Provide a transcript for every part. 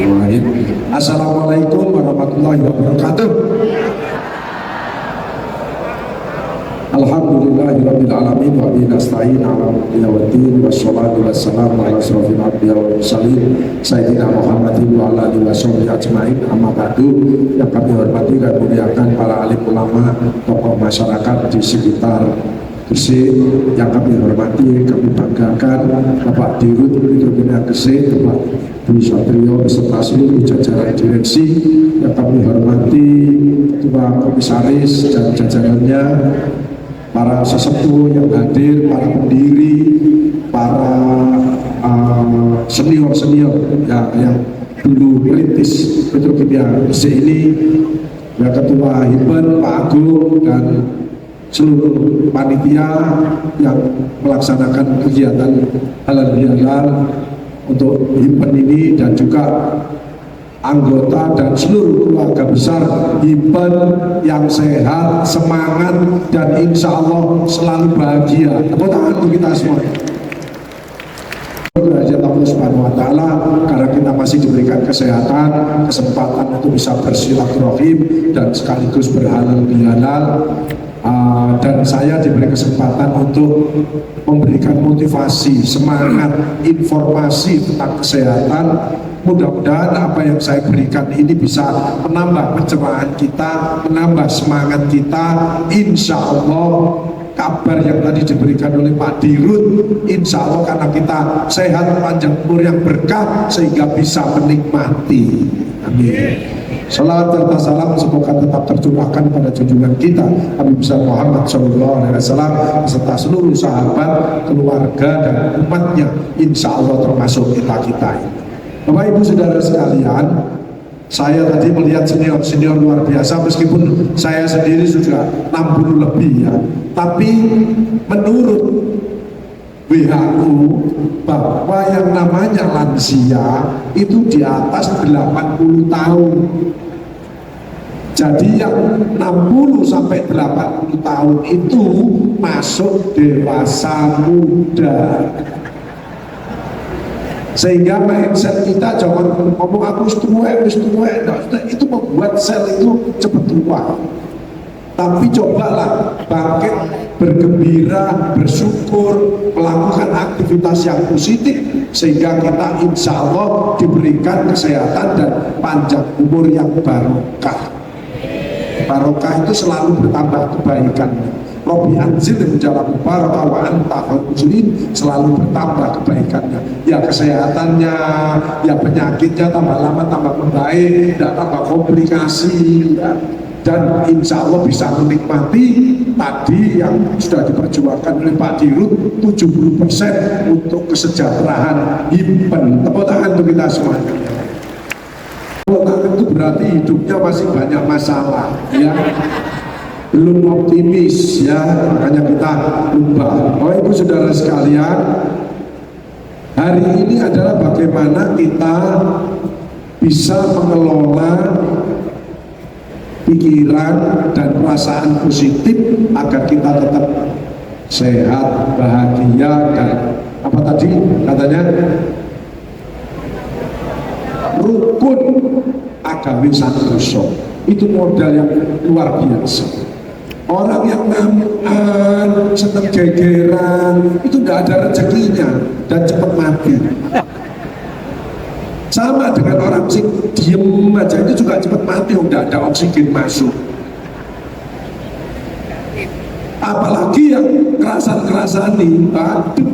Assalamualaikum warahmatullahi wabarakatuh. Alhamdulillahirabbil alamin wa bihi nasta'in ala umuri waddin wassalatu wassalamu ala asrofil anbiya wal mursalin sayyidina Muhammadin wa ala alihi washabihi ajmain. Amma ba'du. Yang kami hormati dan muliakan para alim ulama, tokoh masyarakat di sekitar Gresik, yang kami hormati, kami banggakan Bapak Dirut Hidrogenia Gresik, Bapak Dwi Satrio beserta seluruh jajaran direksi, yang kami hormati Ketua Komisaris dan jajarannya, para sesepuh yang hadir, para pendiri, para senior-senior yang dulu merintis Hidrogenia Gresik ini, ya Ketua Himpen Pak Agung dan seluruh panitia yang melaksanakan kegiatan halal bihalal untuk Himpen ini, dan juga anggota dan seluruh keluarga besar Himpen yang sehat, semangat, dan insya Allah selalu bahagia. Tepuk tangan untuk kita semua. Derajat Allah Subhanahu wa Ta'ala, karena kita masih diberikan kesehatan, kesempatan untuk bisa bersilaturahim dan sekaligus berhalal bihalal. Dan saya diberi kesempatan untuk memberikan motivasi, semangat, informasi tentang kesehatan. Mudah-mudahan apa yang saya berikan ini bisa menambah pencerahan kita, menambah semangat kita. Insya Allah kabar yang tadi diberikan oleh Pak Dirut, insya Allah karena kita sehat, panjang umur yang berkah, sehingga bisa menikmati. Amin. Salawat serta salam semoga tetap tercurahkan pada junjungan kita Nabi besar Muhammad SAW beserta seluruh sahabat, keluarga, dan umatnya, insya Allah termasuk kita-kita ini. Bapak Ibu Saudara sekalian, saya tadi melihat senior-senior luar biasa, meskipun saya sendiri sudah 60 lebih ya, tapi menurut WHO bahwa yang namanya lansia itu di atas 80 tahun. Jadi yang 60 sampai 80 tahun itu masuk dewasa muda. Sehingga mindset kita jangan ngomong aku tuwek, itu membuat sel itu cepat tua. Tapi cobalah bangkit, bergembira, bersyukur, melakukan aktivitas yang positif, sehingga kita insya Allah diberikan kesehatan dan panjang umur yang barokah. Barokah itu selalu bertambah kebaikannya. Robi anzil menjalamu barokah wa anta muslim, selalu bertambah kebaikannya. Ya kesehatannya, ya penyakitnya tambah lama tambah membaik, tidak tambah komplikasi ya. Dan insya Allah bisa menikmati tadi yang sudah diperjuangkan oleh Pak Dirut, 70% untuk kesejahteraan Himpen. Tepuk tangan untuk kita semuanya. Tepuk tangan itu berarti hidupnya masih banyak masalah ya, belum optimis ya, makanya kita ubah. Oh Ibu Saudara sekalian, hari ini adalah bagaimana kita bisa mengelola pikiran dan perasaan positif agar kita tetap sehat, bahagia, dan apa tadi katanya rukun agawi santoso. Itu modal yang luar biasa. Orang yang ngamuan, seneng gegeran, itu tidak ada rezekinya dan cepat mati. Sama dengan orang sing diem aja itu juga cepat mati, udah ada oksigen masuk. Apalagi yang kerasan-kerasan nih, aduh,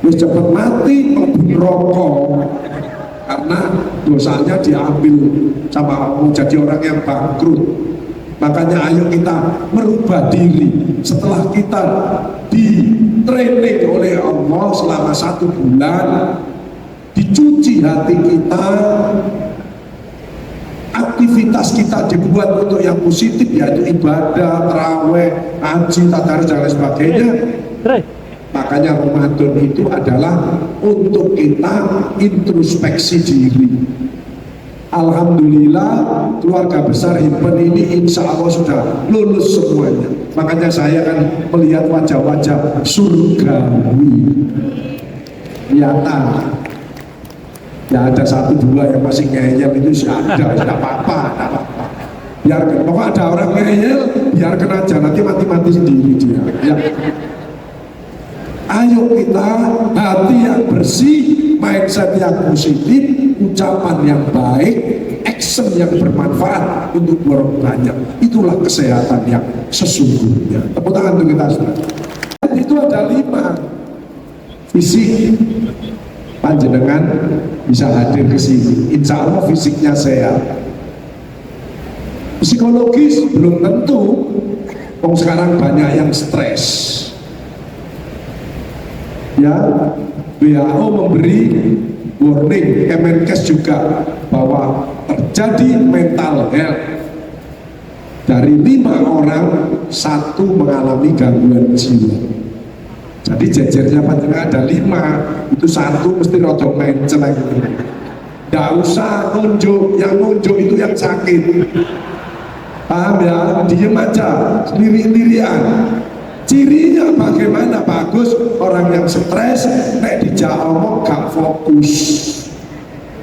wis cepat mati, mlebu rokok karena dosanya diambil sama mau jadi orang yang bangkrut. Makanya ayo kita merubah diri. Setelah kita di training oleh Allah selama 1 bulan, dicuci hati kita, aktivitas kita dibuat untuk yang positif, yaitu ibadah, taraweh, ngaji, tadarus dan lain sebagainya. Makanya Ramadan itu adalah untuk kita introspeksi diri. Alhamdulillah keluarga besar Himpen ini insya Allah sudah lulus semuanya. Makanya saya kan melihat wajah-wajah surgawi nyata. Ya ada satu dua yang masih ngeyel itu sih ada, tidak apa-apa, tidak apa-apa. Biarkan, pokok ada orang ngeyel, biarkan aja, nanti mati-mati sendiri dia. Ya. Ayo kita hati yang bersih, mindset yang positif, ucapan yang baik, action yang bermanfaat untuk orang banyak. Itulah kesehatan yang sesungguhnya. Tepuk tangan untuk kita semua. Itu ada 5 fisik. Panjenengan bisa hadir ke sini. Insya Allah fisiknya sehat. Psikologis belum tentu. Sekarang banyak yang stres. Ya, WHO memberi warning, Kemenkes juga, bahwa terjadi mental health. Dari 5 orang, 1 mengalami gangguan jiwa. Jadi jejernya panjenengan ada 5, itu 1 mesti rodok menceleng. Tidak usah nunjuk, yang nunjuk itu yang sakit. Paham ya? Diem aja, sendiri-sendirian. Cirinya bagaimana? Bagus, orang yang stres, nek dijak omong gak fokus.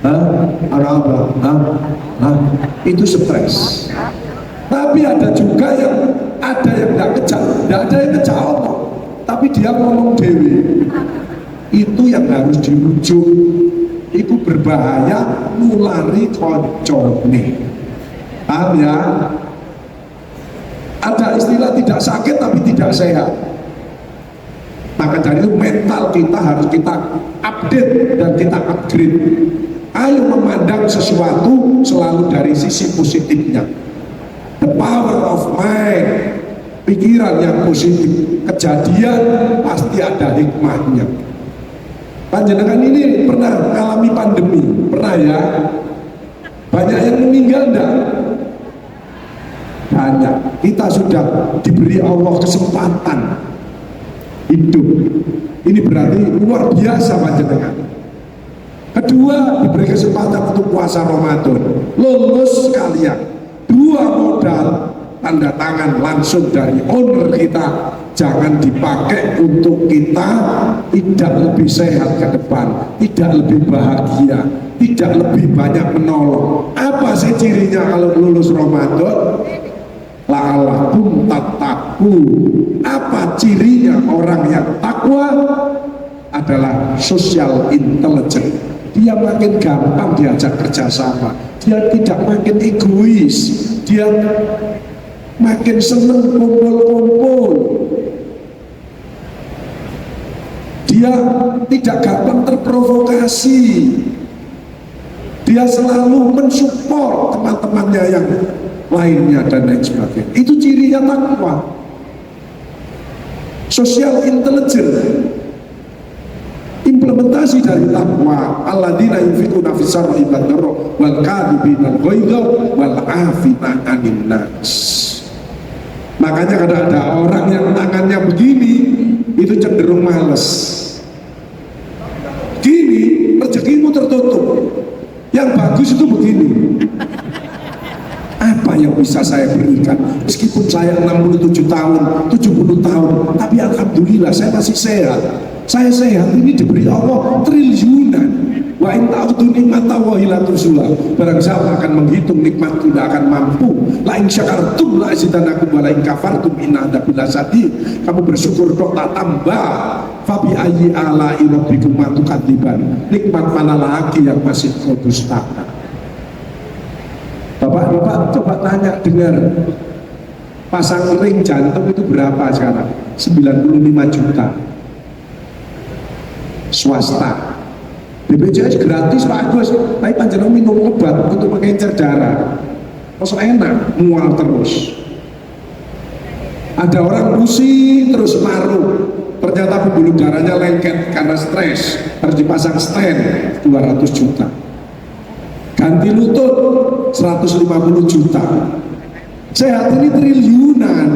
Apa? Itu stres. Tapi ada juga yang tidak ada yang ngejak omong, tapi dia ngomong dewe. Itu yang harus dirujuk. Itu berbahaya, nulari koncone. Paham ya? Ada istilah tidak sakit tapi tidak sehat. Maka dari itu mental kita harus kita update dan kita upgrade. Ayo memandang sesuatu selalu dari sisi positifnya. The power of mind, pikiran yang positif. Kejadian pasti ada hikmahnya. Panjenengan ini pernah mengalami pandemi, pernah ya? Banyak yang meninggal enggak? Banyak. Kita sudah diberi Allah kesempatan hidup. Ini berarti luar biasa panjenengan. Kedua, diberi kesempatan untuk puasa Ramadan, lulus sekalian. 2 modal, tanda tangan langsung dari owner kita. Jangan dipakai untuk kita tidak lebih sehat ke depan, tidak lebih bahagia, tidak lebih banyak menolong. Apa sih cirinya kalau lulus Ramadan? La'alakum tattaqu. Apa cirinya orang yang takwa? Adalah social intelligence. Dia makin gampang diajak kerjasama, dia tidak makin egois, dia makin seneng kumpul-kumpul, dia tidak gampang terprovokasi, dia selalu mensupport teman-temannya yang lainnya dan lain sebagainya. Itu cirinya takwa. Social intelligence, implementasi dari takwa. Alladzina yunfiquna fis sarra'i wad dharra wal kadhibina al-ghaidha wal 'afina 'anil nas. Makanya kadang ada orang yang tangannya begini itu cenderung males. Gini, rezekimu tertutup. Yang bagus itu begini. Apa yang bisa saya berikan? Meskipun saya 67 tahun, 70 tahun, tapi alhamdulillah saya masih sehat. Saya sehat ini diberi Allah triliunan. Wa in ta'udu nikmatallahi la tuhsuha. Barang siapa akan menghitung nikmat tidak akan mampu. La in syakartum la azidannakum wa la in kafartum inna adzabi lasyadid. Kamu bersyukur kok tak tambah. Fa bi ayyi ala'i rabbikum tukadziban. Nikmat mana lagi yang masih kau dustakan? Bapak-bapak coba tanya, dengar, pasang ring jantung itu berapa sekarang? 95 juta. Swasta. BPJS gratis Pak Agus, tapi panjenengan minum obat untuk mengencer darah. Kok enak, mual terus. Ada orang pusing terus maruk, ternyata pembuluh darahnya lengket karena stres, harus dipasang stent 200 juta. Ganti lutut 150 juta. Sehat ini triliunan.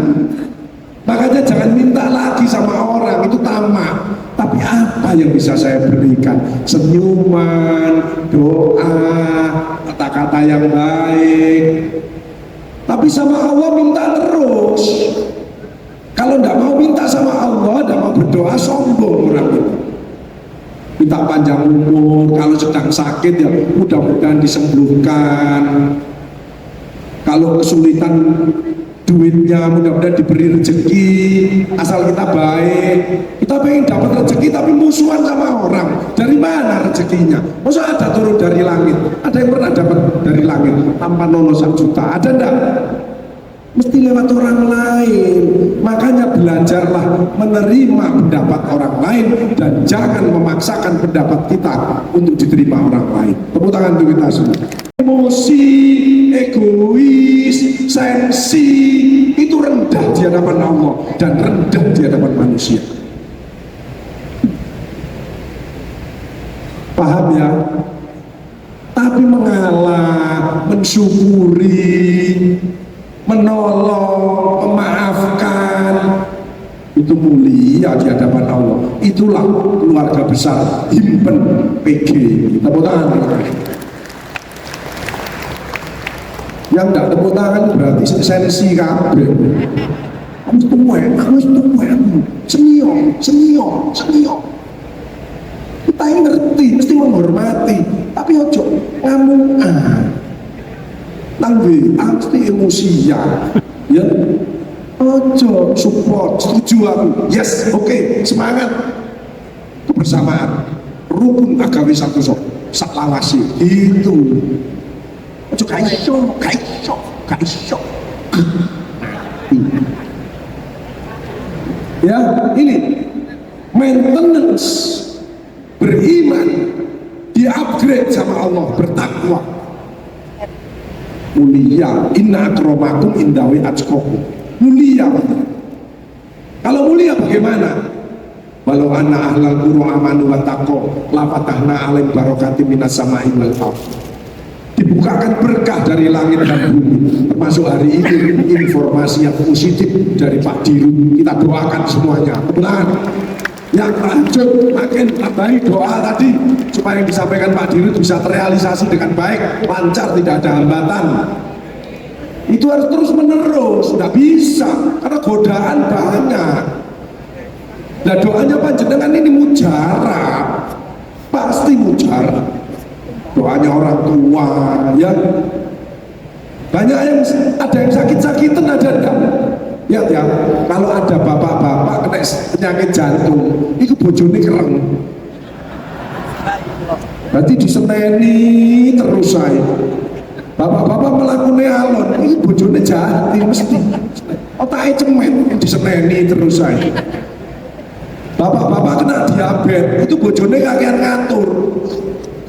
Makanya jangan minta lagi sama orang, itu tamak. Tapi apa yang bisa saya berikan? Senyuman, doa, kata-kata yang baik. Tapi sama Allah minta terus. Kalau tidak mau minta sama Allah, tidak mau berdoa, sombong orang itu. minta panjang umur, kalau sedang sakit ya mudah-mudahan disembuhkan, kalau kesulitan duitnya mudah-mudahan diberi rezeki, asal kita baik. Kita pengen dapat rezeki tapi musuhan sama orang, dari mana rezekinya? Masa ada turun dari langit? Ada yang pernah dapat dari langit tanpa lolosan juta? Ada enggak? Mesti lewat orang lain. Makanya belajarlah menerima pendapat orang lain dan jangan memaksakan pendapat kita untuk diterima orang lain. Tepuk tangan untuk kita semua. Emosi, egois, sensi itu rendah di hadapan Allah dan rendah di hadapan manusia. Paham ya? Tapi mengalah, mensyukuri, menolong, memaafkan, itu mulia di hadapan Allah. Itulah keluarga besar Himpen PG. Tepuk tangan. Yang tidak tepuk tangan berarti sensi kabeh. Kamu tuwe, senior. Kita yang ngerti, mesti menghormati, tapi ojo ngamungan. Nangge, mesti emosian, ya. Ojo support, setuju aku, yes, oke, semangat, kebersamaan, rukun agawi satu sok, saklawasi, itu. Ojo kaiso. Ya, ini maintenance beriman, di-upgrade sama Allah, bertakwa. Mulia, inna akramakum indawi atqakum. Mulia. Kalau mulia bagaimana? Walau anna ahlal qura amanu wa taqwa la fatahna alaihim barakatim minas sama'i wal ardh. Dibukakan berkah dari langit dan bumi. Termasuk hari ini informasi yang positif dari Pak Dirut. Kita doakan semuanya. Benar. Yang lanjut makin tambahi doa tadi supaya yang disampaikan Pak Dirut bisa terrealisasi dengan baik, lancar, tidak ada hambatan. Itu harus terus menerus, sudah bisa karena godaan banyak. Nah doanya panjenengan ini mujarab, pasti mujarab. Doanya orang tua, ya banyak yang ada yang sakit-sakitan, ada enggak? Ya, kalau ada bapak-bapak kena penyakit jantung, itu bojone kereng. Berarti diseneni terus saya. Bapak-bapak melakukan alon, ini bojone jahat, mesti. Otaknya cemen, diseneni terus saya. Bapak-bapak kena diabetes, itu bojone kakean ngatur.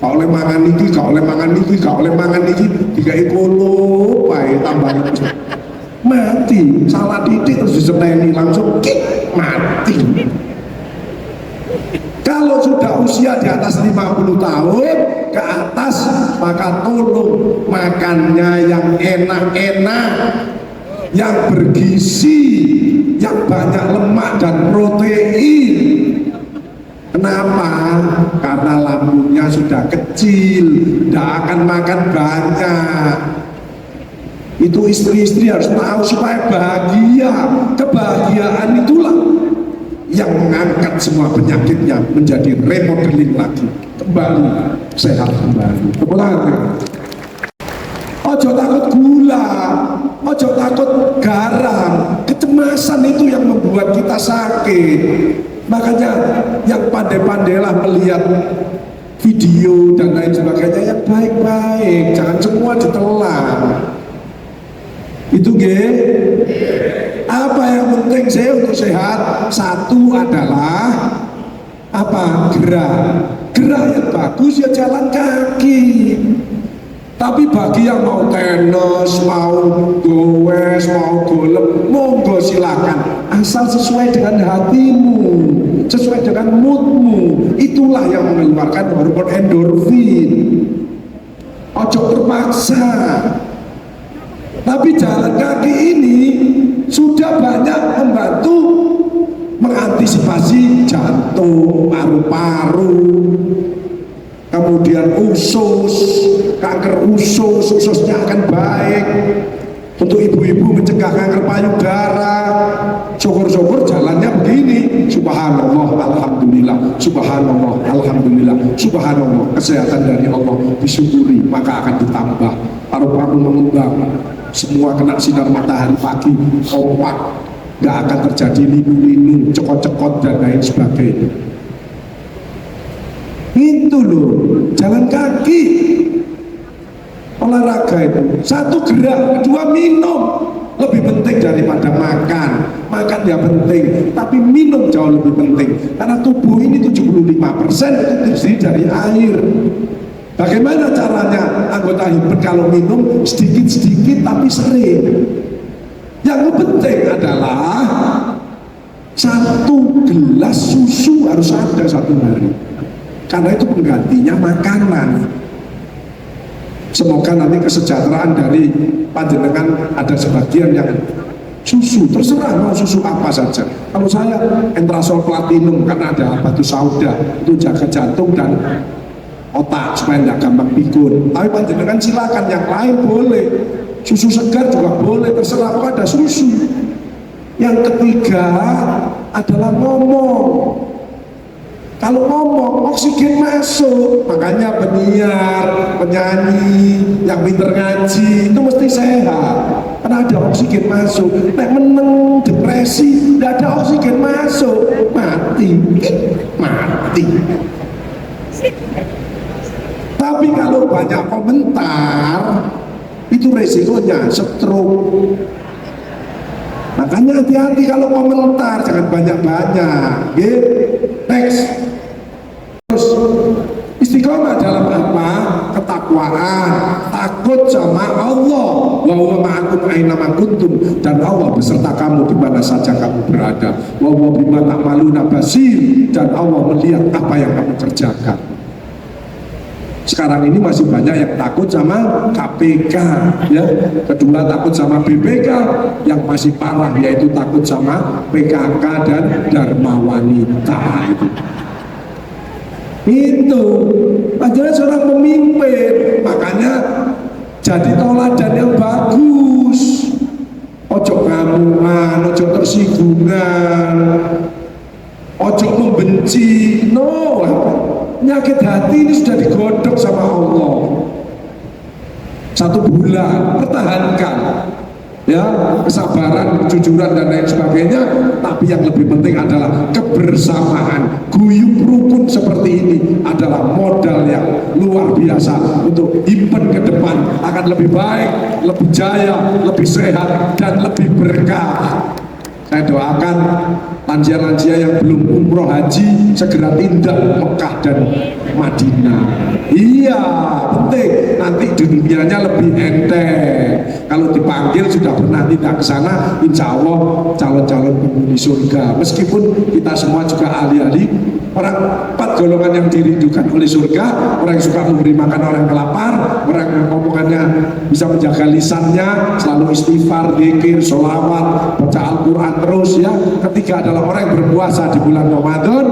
Kau oleh mangan iki, tiga ikolo, baik tambah mati, salah didik terus diseneni langsung kik, mati. Kalau sudah usia di atas 50 tahun ke atas, maka tolong makannya yang enak-enak, yang bergizi, yang banyak lemak dan protein. Kenapa? Karena lambungnya sudah kecil, tidak akan makan banyak. Itu istri-istri harus tahu supaya bahagia. Kebahagiaan itulah yang mengangkat semua penyakitnya menjadi remodeling lagi, kembali sehat kembali. Kembali. Ojo takut gula, ojo takut garam. Kecemasan itu yang membuat kita sakit. Makanya yang pandai-pandailah melihat video dan lain sebagainya yang baik-baik, jangan semua ditelan. Itu apa yang penting saya untuk sehat? Satu adalah apa? Gerak yang bagus ya jalan kaki. Tapi bagi yang mau tenis, mau goes, mau golem, monggo silakan, asal sesuai dengan hatimu, sesuai dengan moodmu. Itulah yang mengeluarkan hormon endorfin. Ojo terpaksa. Tapi jalan kaki ini sudah banyak membantu mengantisipasi jantung, paru-paru, kemudian usus, kanker ususnya akan baik. Untuk ibu-ibu mencegah kanker payudara, syukur-syukur jalannya begini. Subhanallah, alhamdulillah, subhanallah, alhamdulillah, subhanallah. Kesehatan dari Allah disyukuri, maka akan ditambah. Paru-paru mengembang, semua kena sinar matahari pagi, kompak, nggak akan terjadi linu-linu, cekot-cekot dan lain sebagainya. Itu loh, jalan kaki, olahraga itu. Satu gerak, kedua minum. Lebih penting daripada makan. Makan ya penting, tapi minum jauh lebih penting. Karena tubuh ini 75% itu terdiri dari air. Bagaimana caranya anggota himpunan kalau minum sedikit-sedikit tapi sering? Yang penting adalah 1 gelas susu harus ada satu hari. Karena itu penggantinya makanan. Semoga nanti kesejahteraan dari panjenengan ada sebagian yang susu, terserah mau susu apa saja. Kalau saya entrasol platinum karena ada batu sauda, itu jaga jantung dan otak supaya tidak gampang pikun. Tapi panjenengan silakan, yang lain boleh. Susu segar juga boleh, terserah, kok ada susu. Yang ketiga adalah ngomong. Kalau ngomong, oksigen masuk. Makanya penyiar, penyanyi, yang pinter ngaji, itu mesti sehat. Karena ada oksigen masuk. Nek meneng, depresi, tidak ada oksigen masuk, mati. Mati. Tapi kalau banyak komentar, itu resikonya stroke. Makanya hati-hati kalau komentar, jangan banyak-banyak. Next. Terus istiqomah dalam apa? Ketakwaan, takut sama Allah. Wa huwa ma'akum aina ma kuntum, dan Allah beserta kamu di mana saja kamu berada. Wa huwa bima ta'maluna basir, dan Allah melihat apa yang kamu kerjakan. Sekarang ini masih banyak yang takut sama KPK, ya. Kedua takut sama BPK, yang masih parah yaitu takut sama PKK dan Dharma Wanita. Itu adalah seorang pemimpin, makanya jadi teladan yang bagus. Ojo ngamungan, ojo tersinggungan, ojo membenci, no. Penyakit hati ini sudah digodok sama Allah 1 bulan, pertahankan ya, kesabaran, kejujuran dan lain sebagainya. Tapi yang lebih penting adalah kebersamaan. Guyup rukun seperti ini adalah modal yang luar biasa untuk himpunan ke depan akan lebih baik, lebih jaya, lebih sehat dan lebih berkah. Saya doakan lansia-lansia yang belum umroh haji segera tindak Mekah dan Madinah. Iya, penting. Nanti dunianya lebih enteng. Kalau dipanggil sudah pernah tidak ke sana, insya Allah calon-calon penghuni surga. Meskipun kita semua juga ahli-ahli, orang 4 golongan yang dirindukan oleh surga: orang yang suka memberi makan orang yang lapar, orang yang omongannya bisa menjaga lisannya, selalu istighfar, zikir, sholawat, baca Al-Quran terus ya. Ketiga adalah orang yang berpuasa di bulan Ramadan.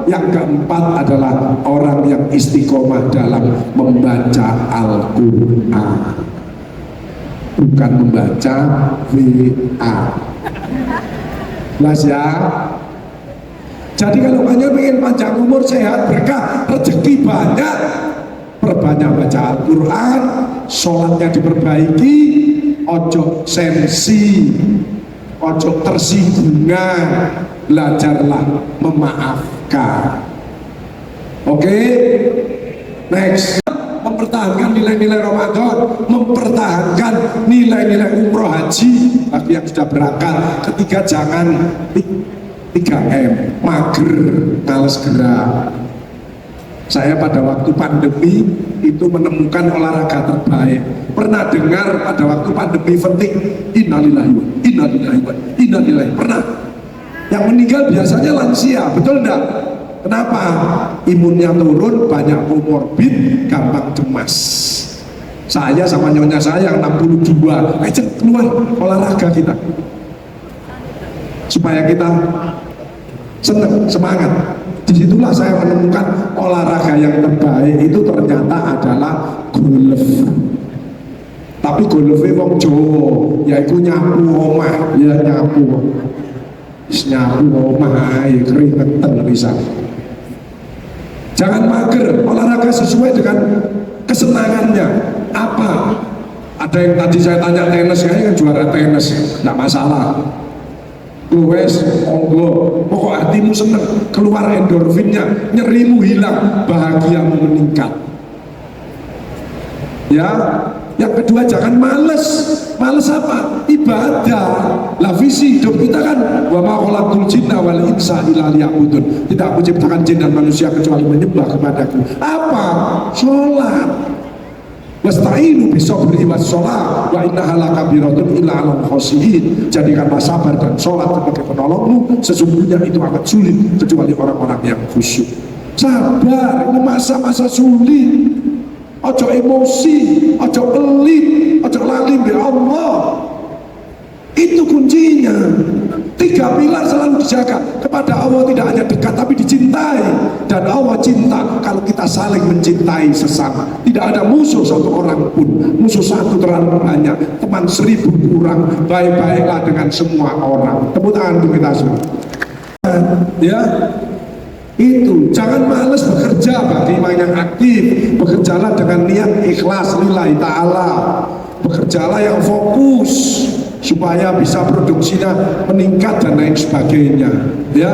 Yang keempat adalah orang yang istiqomah dalam membaca Al-Quran, bukan membaca WA. Jelas ya? Jadi kalau banyak pengen panjang umur, sehat, berkah, rezeki banyak, perbanyak baca Al-Quran, sholatnya diperbaiki, ojo sensi, ojo tersinggungan, belajarlah memaafkan. Oke? Next. Mempertahankan nilai-nilai Ramadan, mempertahankan nilai-nilai umroh haji bagi yang sudah berangkat. Ketiga, jangan 3M, mager, males gerak. Saya pada waktu pandemi itu menemukan olahraga terbaik. Pernah dengar pada waktu pandemi penting innalillahi wa innalillahi wa innalillahi, pernah? Yang meninggal biasanya lansia, betul enggak? Kenapa? Imunnya turun, banyak komorbid, gampang cemas. Saya sama nyonya saya yang 62, ayo keluar olahraga kita, supaya kita senang, semangat. Disitulah saya menemukan olahraga yang terbaik itu ternyata adalah golf. Tapi golfe wong Jawa yaiku nyapu omah, ya nyapu. Nyapu omah ae keringetan bisa. Jangan mager, olahraga sesuai dengan kesenangannya. Apa? Ada yang tadi saya tanya tenis, kayaknya kan juara tenis, nggak masalah. Wes, monggo, pokok hatimu seneng, keluar endorfinnya, nyerimu hilang, bahagiamu meningkat. Ya, yang kedua jangan males. Males apa? Ibadah. Lah visi hidup kita kan wa ma khalaqtul jinna wal insa illa liya'budun. Tidak aku ciptakan jin dan manusia kecuali menyembah kepadaku. Apa? Sholat. Wasta'inu bisabri was-shalah wa innaha lakabiratun illa 'alal khashiyin. Jadikanlah sabar dan sholat sebagai penolongmu, sesungguhnya itu akan sulit kecuali orang-orang yang khusyuk. Sabar, ini masa-masa sulit. Ojo emosi, ojo pelit, ojo lali be Allah. Itu kuncinya. 3 pilar selalu dijaga. Kepada Allah tidak hanya dekat tapi dicintai. Dan Allah cinta kalau kita saling mencintai sesama. Tidak ada musuh satu orang pun. Musuh satu terlalu banyak, teman 1000 kurang. Baik-baiklah dengan semua orang. Tepuk tangan untuk kita semua. Ya, itu jangan males bekerja. Bagi yang aktif, bekerjalah dengan niat ikhlas lillahi ta'ala. Bekerjalah yang fokus supaya bisa produksinya meningkat dan lain sebagainya. Ya,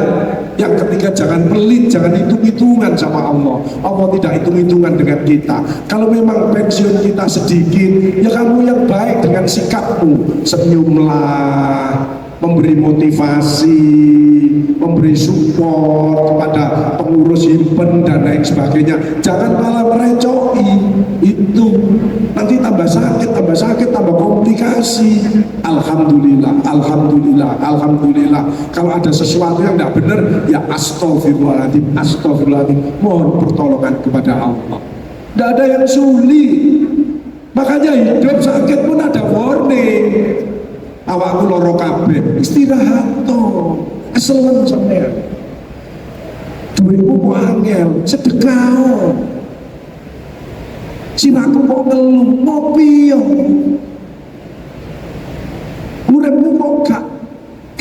yang ketiga jangan pelit, jangan hitung-hitungan sama Allah. Allah tidak hitung-hitungan dengan kita. Kalau memang pensiun kita sedikit, ya kamu yang baik dengan sikapmu, senyumlah, memberi motivasi, memberi support kepada pengurus himpen dan lain sebagainya. Jangan malah merecoi itu, nanti tambah sakit, tambah komplikasi. Alhamdulillah, alhamdulillah, alhamdulillah. Kalau ada sesuatu yang tidak benar, ya astagfirullahaladzim, astagfirullahaladzim. Mohon pertolongan kepada Allah. Tidak ada yang sulit. Makanya hidup sakit pun ada warning. Awakku loro kabeh, istirahat to, keselen sampean. Duitmu kok angel, sedekah. Siraku kok ngeluh, ngopi yo. Uripmu kok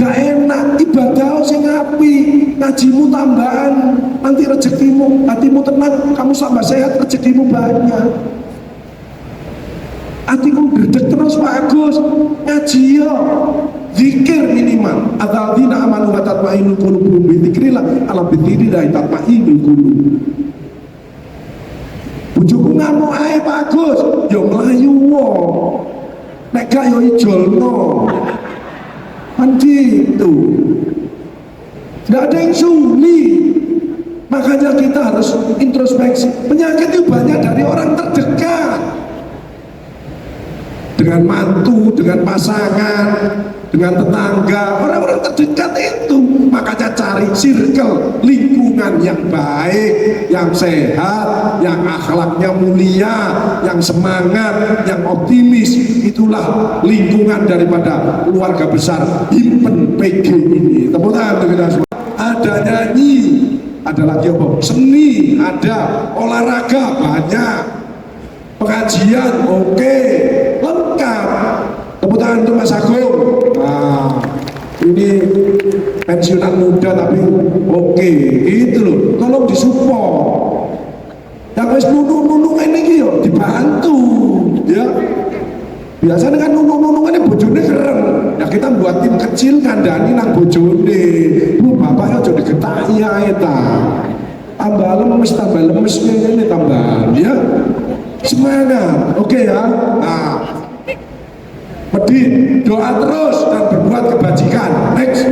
gak enak, ibadah sing apik, ngajimu tambahan, nanti rezekimu, hatimu tenang, kamu tambah sehat, rezekimu banyak. Hatiku berdek terus bagus, ngaji yo, zikir minimal. Alladzina amanu wa tatma'innul qulubuhum bi dzikrillah, ala bi dzikrillah tatma'innul qulub. Bojoku ngamuk ae bagus, yo mlayu wae. Nek gak yo ijolno. Kan gitu. Tidak ada yang sulit. Makanya kita harus introspeksi. Penyakit itu banyak dari orang terdekat. Dengan mantu, dengan pasangan, dengan tetangga, orang-orang terdekat itu. Makanya cari circle, lingkungan yang baik, yang sehat, yang akhlaknya mulia, yang semangat, yang optimis. Itulah lingkungan daripada keluarga besar himpen PG ini. Tepuk tangan untuk kita semua. Ada nyanyi, ada lagi apa? Seni, ada olahraga banyak, pengajian oke, lengkap. Tepuk tangan untuk Mas Agung. Nah, ini pensiunan muda tapi oke, gitu loh. Tolong disupport. Yang wis nunung-nunung ini yo dibantu, ya. Biasanya kan nunung-nunung ini bojone keren. Ya kita buat tim kecil kandani nang bojone. Bu bapaknya jadi getaki ae ta. Tambah lemes ini tambah, ya. Semangat, oke ya. Nah, pedih, doa terus dan berbuat kebajikan. Next.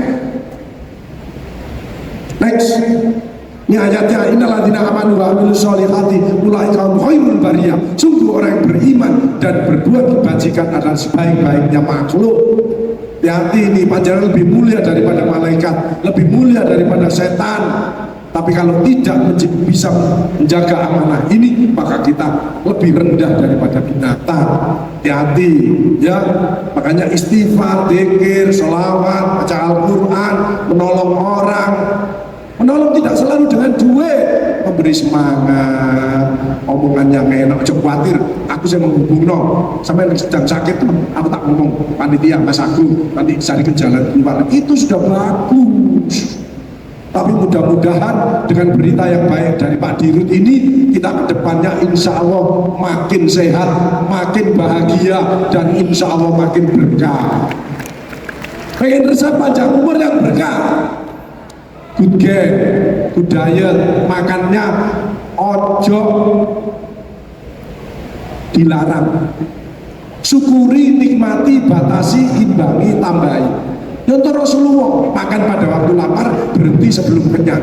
Ini ayatnya, innalladzina amanu wa amilus sholihati ulaika hum khairul bariyah. Sungguh orang yang beriman dan berbuat kebajikan adalah sebaik-baiknya makhluk. Hati-hati ini, panjenengan lebih mulia daripada malaikat, lebih mulia daripada setan. Tapi kalau tidak bisa menjaga amanah ini, maka kita lebih rendah daripada binatang. Hati-hati, ya. Makanya istighfar, dzikir, sholawat, baca Al-Quran, menolong orang. Menolong tidak selalu dengan duit, beri semangat, omongan yang enak, jangan khawatir. Aku yang menghubung no, sampai sedang sakit, aku tak ngomong panitia Mas Agung nanti carikan jalan keluar. Itu sudah bagus. Tapi mudah-mudahan dengan berita yang baik dari Pak Dirut ini, kita ke depannya insya Allah makin sehat, makin bahagia, dan insya Allah makin berkah. Pengen resep panjang umur yang berkah, good game, good diet, makannya ojo dilarang, syukuri, nikmati, batasi, imbangi, tambahi. Contoh Rasulullah, makan pada waktu lapar, berhenti sebelum kenyang.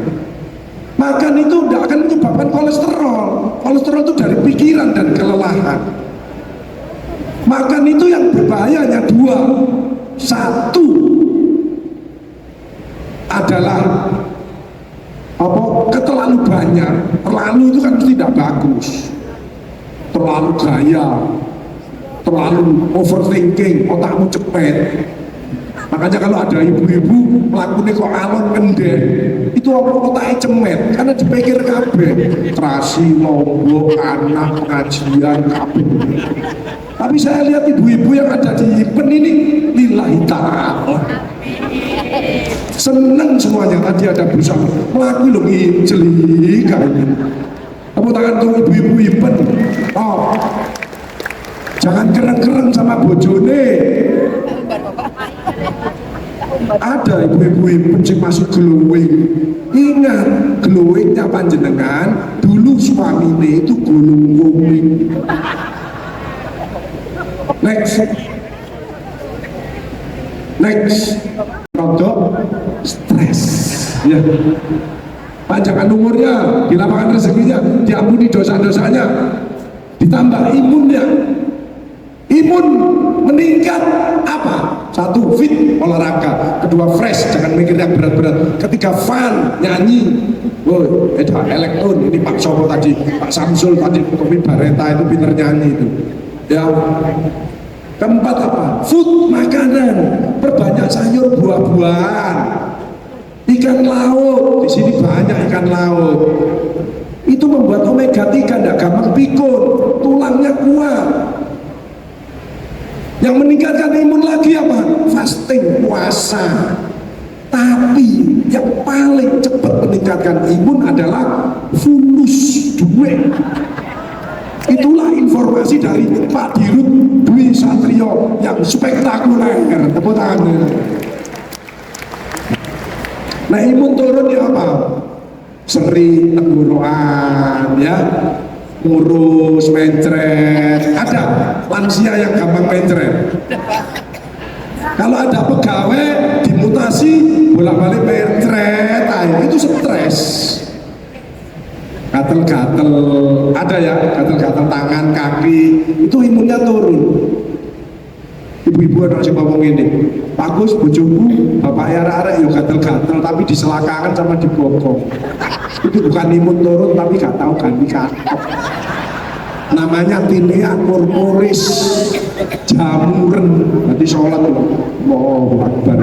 Makan itu tidak akan menyebabkan kolesterol. Kolesterol itu dari pikiran dan kelelahan. Makan itu yang berbahaya hanya dua. Satu adalah terlalu banyak. Terlalu itu kan tidak bagus. Terlalu gaya, terlalu overthinking, otakmu cepet. Makanya kalau ada ibu-ibu melakukan kok alon kendek, itu otaknya cemet karena dipikir kabeh, terasi, lombok, anak, pengajian, kabeh. Tapi saya lihat ibu-ibu yang ada di Ipen ini lillahi ta'ala, seneng semuanya. Tadi ada berusaha melakukan loh jeli kayak ini. Tepuk tangan untuk ibu-ibu Ipen. Oh, jangan keren-keren sama bojone. Ada ibu-ibu yang masuk glowing. Ingat, glowingnya panjenengan dulu suaminya itu glowing. Next rodok stres ya, panjangan umurnya, dilapangkan rezekinya, diampuni dosa-dosanya, ditambah imunnya. Imun meningkat apa? Satu, fit, olahraga. Kedua, fresh, jangan mikir yang berat-berat. Ketiga, fun, nyanyi. Oh, ada elektron, ini Pak Sopo tadi, Pak Samsul tadi, Kopi Bareta itu pinter nyanyi itu. Ya. Keempat apa? Food, makanan. Perbanyak sayur, buah-buahan. Ikan laut, di sini banyak ikan laut. Itu membuat omega 3 tidak gampang pikun, tulangnya kuat. Yang meningkatkan imun lagi apa? Fasting, puasa. Tapi yang paling cepat meningkatkan imun adalah fulus duit. Itulah informasi dari Pak Dirut Dwi Satrio yang spektakuler. Tepuk tangan. Nah, imun turun ya apa? Sering tenggorokan ya, ngurus, mencret. Ada lansia yang gampang mencret. Kalau ada pegawai dimutasi bolak-balik mencret, itu stres. Gatel-gatel, ada ya, gatel-gatel tangan, kaki, itu imunnya turun. Ibu-ibu ada yang ngomong ini, bagus bojoku, bapak arek-arek yuk gatel-gatel, tapi diselakangan sama dibokong. Itu bukan imun turun, tapi gak tahu ganti katok. Namanya tinea corporis jamuren. Nanti sholat loh, Allahu Akbar.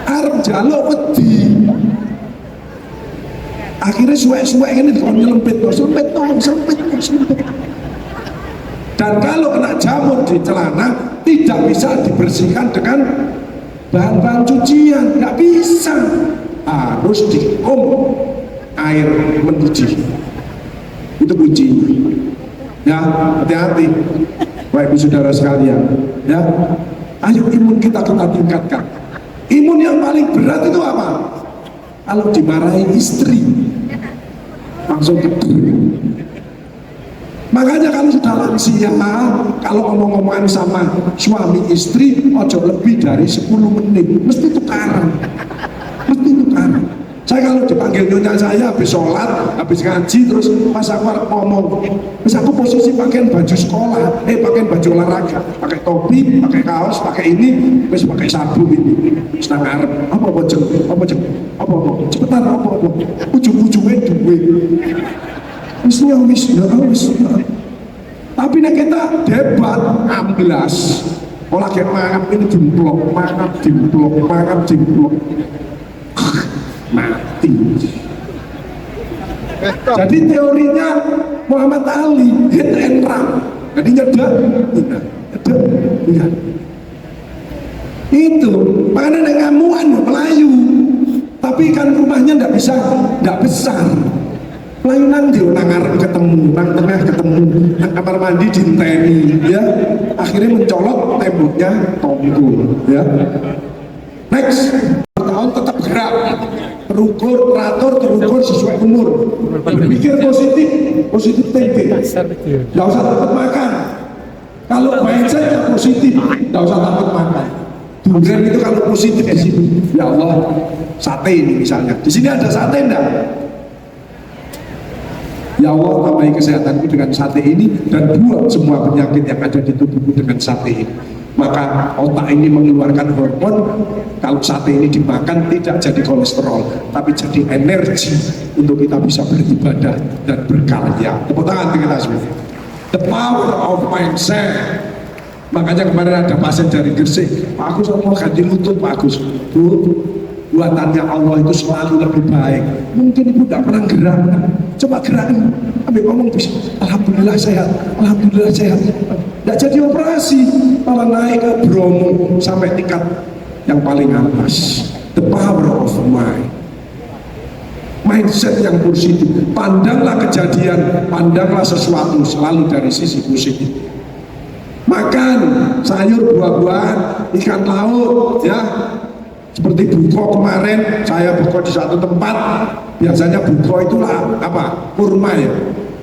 Arep jaluk wedi. Akhirnya suwek-suwek ini nyelempit. Dan kalau kena jamur di celana tidak bisa dibersihkan dengan bahan-bahan cucian, nggak bisa, harus dikum air mendidih. Itu kunci ya, hati-hati Bapak Ibu Saudara sekalian ya. Ayo imun kita tingkatkan. Imun yang paling berat itu apa? Kalau dimarahi istri langsung gede. Makanya kalau sudah lansia, kalau ngomong-ngomongan sama suami istri ojo lebih dari 10 menit, mesti tukaran. Saya kalau dipanggil nyonya saya habis sholat, habis ngaji, terus pas aku ngomong, terus aku posisi pakai baju sekolah, pakai baju olahraga, pakai topi, pakai kaos, pakai ini, terus pakai sabuk ini, sedang ngarep, apa cepetan, ujung-ujungnya duit. Wis. Tapi nek kita debat amblas, olah kayak mangap ini dimplok. mati. Jadi teorinya Muhammad Ali hit and run, jadi nyedot ya. Itu makanya ada ngamuan Melayu, tapi kan rumahnya nggak besar. Melayu nanti nang ngarep ketemu, nang tengah ketemu, nang kamar mandi dinteni, ya. Akhirnya mencolok temboknya tonggo, ya. Next, tahun tetap gerak, terukur, sesuai umur. Berpikir positif thinking. Nggak usah takut makan. Kalau mindsetnya positif, nggak usah takut makan. Durian itu kalau positif di sini, ya Allah, sate ini misalnya. Di sini ada sate enggak? Ya Allah, tambahi kesehatanku dengan sate ini dan buat semua penyakit yang ada di tubuhku dengan sate ini. Maka otak ini mengeluarkan hormon. Kalau sate ini dimakan tidak jadi kolesterol, tapi jadi energi untuk kita bisa beribadah dan berkarya. Tepuk tangan kita semua. The power of mindset. Makanya kemarin ada pasien dari Gresik, Pak Agus mau ganti lutut, Pak Agus. Bu, buatannya Allah itu selalu lebih baik. Mungkin ibu tidak pernah gerak, coba gerakin. Ambil ngomong bisa, alhamdulillah sehat, alhamdulillah sehat. Tidak jadi operasi, malah naik ke Bromo sampai tingkat yang paling atas. The power of mind. Mindset yang positif. Pandanglah kejadian, pandanglah sesuatu selalu dari sisi positif. Makan sayur, buah-buahan, ikan laut, ya. Seperti buko kemarin, saya buko di satu tempat. Biasanya buko itulah apa? Kurma ya.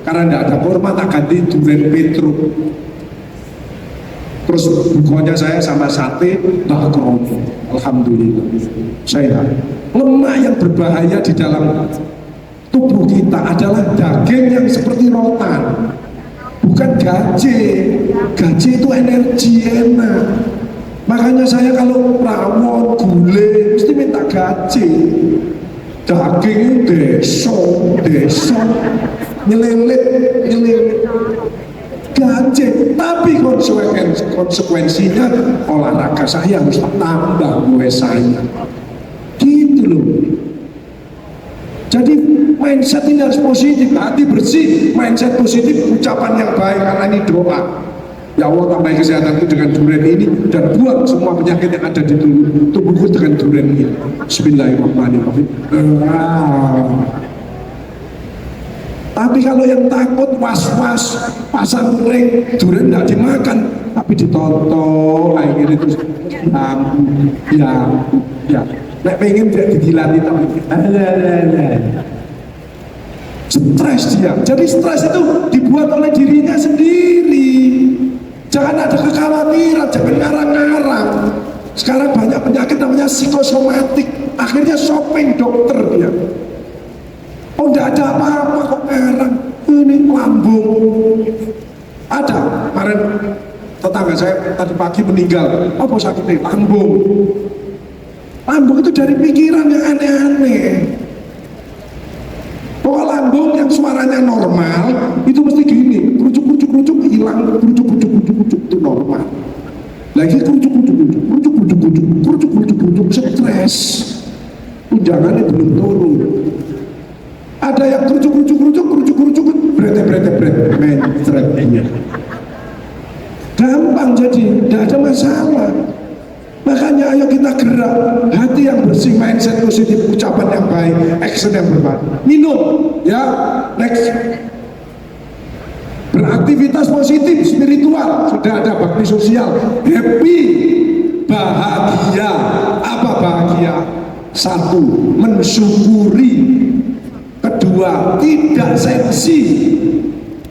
Karena tidak ada kurma, tak ganti durian petruk. Terus bukonya saya sama sate, nah kromo. Alhamdulillah. Saya lemak yang berbahaya di dalam tubuh kita adalah daging yang seperti rotan. Bukan gaje itu energi enak. Makanya saya kalau rawon, gulai mesti minta gaje. Daging deso nyelilit gaje. Tapi konsekuensinya olahraga saya harus tambah gue saya. Gitu loh. Jadi mindset ini harus positif, hati bersih, mindset positif, ucapan yang baik, karena ini doa. Ya Allah, tambahi kesehatanku dengan durian ini dan buang semua penyakit yang ada di tubuhku dengan durian ini. Bismillahirrahmanirrahim. Tapi kalau yang takut, was-was, pasang ring, durian tidak dimakan, tapi ditonton, akhirnya itu ya. Nek pengen tidak didilati tapi stres dia. Jadi stres itu dibuat oleh dirinya sendiri. Jangan ada kekhawatiran, jangan ngarang-ngarang. Sekarang banyak penyakit namanya psikosomatik. Akhirnya shopping dokter dia. Oh tidak ada apa-apa kok ngarang. Ini lambung. Ada kemarin tetangga saya tadi pagi meninggal. Apa sakitnya? Lambung. Lambung itu dari pikiran yang aneh-aneh. Kalau lambung yang suaranya normal itu mesti gini, kerucuk hilang, kerucuk itu normal. Lagi kerucuk stres. Undangannya belum turun. Ada yang kerucuk bret mencret. Gampang jadi, tidak ada masalah. Makanya ayo kita gerak, hati yang bersih, mindset positif, ucapan yang baik, action yang berbaik. Minum, ya. Next. Beraktivitas positif, spiritual, sudah ada bakti sosial, happy, bahagia. Apa bahagia? Satu, mensyukuri. Kedua, tidak sensi.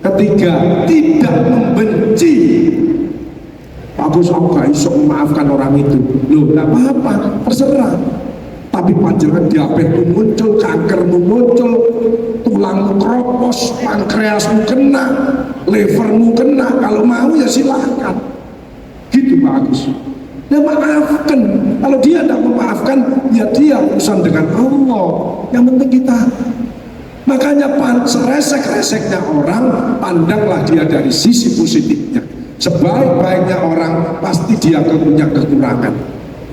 Ketiga, tidak membenci. Bagus, aku gak bisa memaafkan orang itu. Loh, gak apa-apa, terserah. Tapi panjangan diabetmu muncul, kankermu muncul, tulangmu keropos, pankreasmu kena, livermu kena. Kalau mau ya silahkan. Gitu Pak Agus. Ya maafkan. Kalau dia tidak memaafkan, ya dia urusan dengan Allah. Yang penting kita. Makanya seresek-reseknya orang, pandanglah dia dari sisi positifnya. Sebaik-baiknya orang pasti dia punya kekurangan.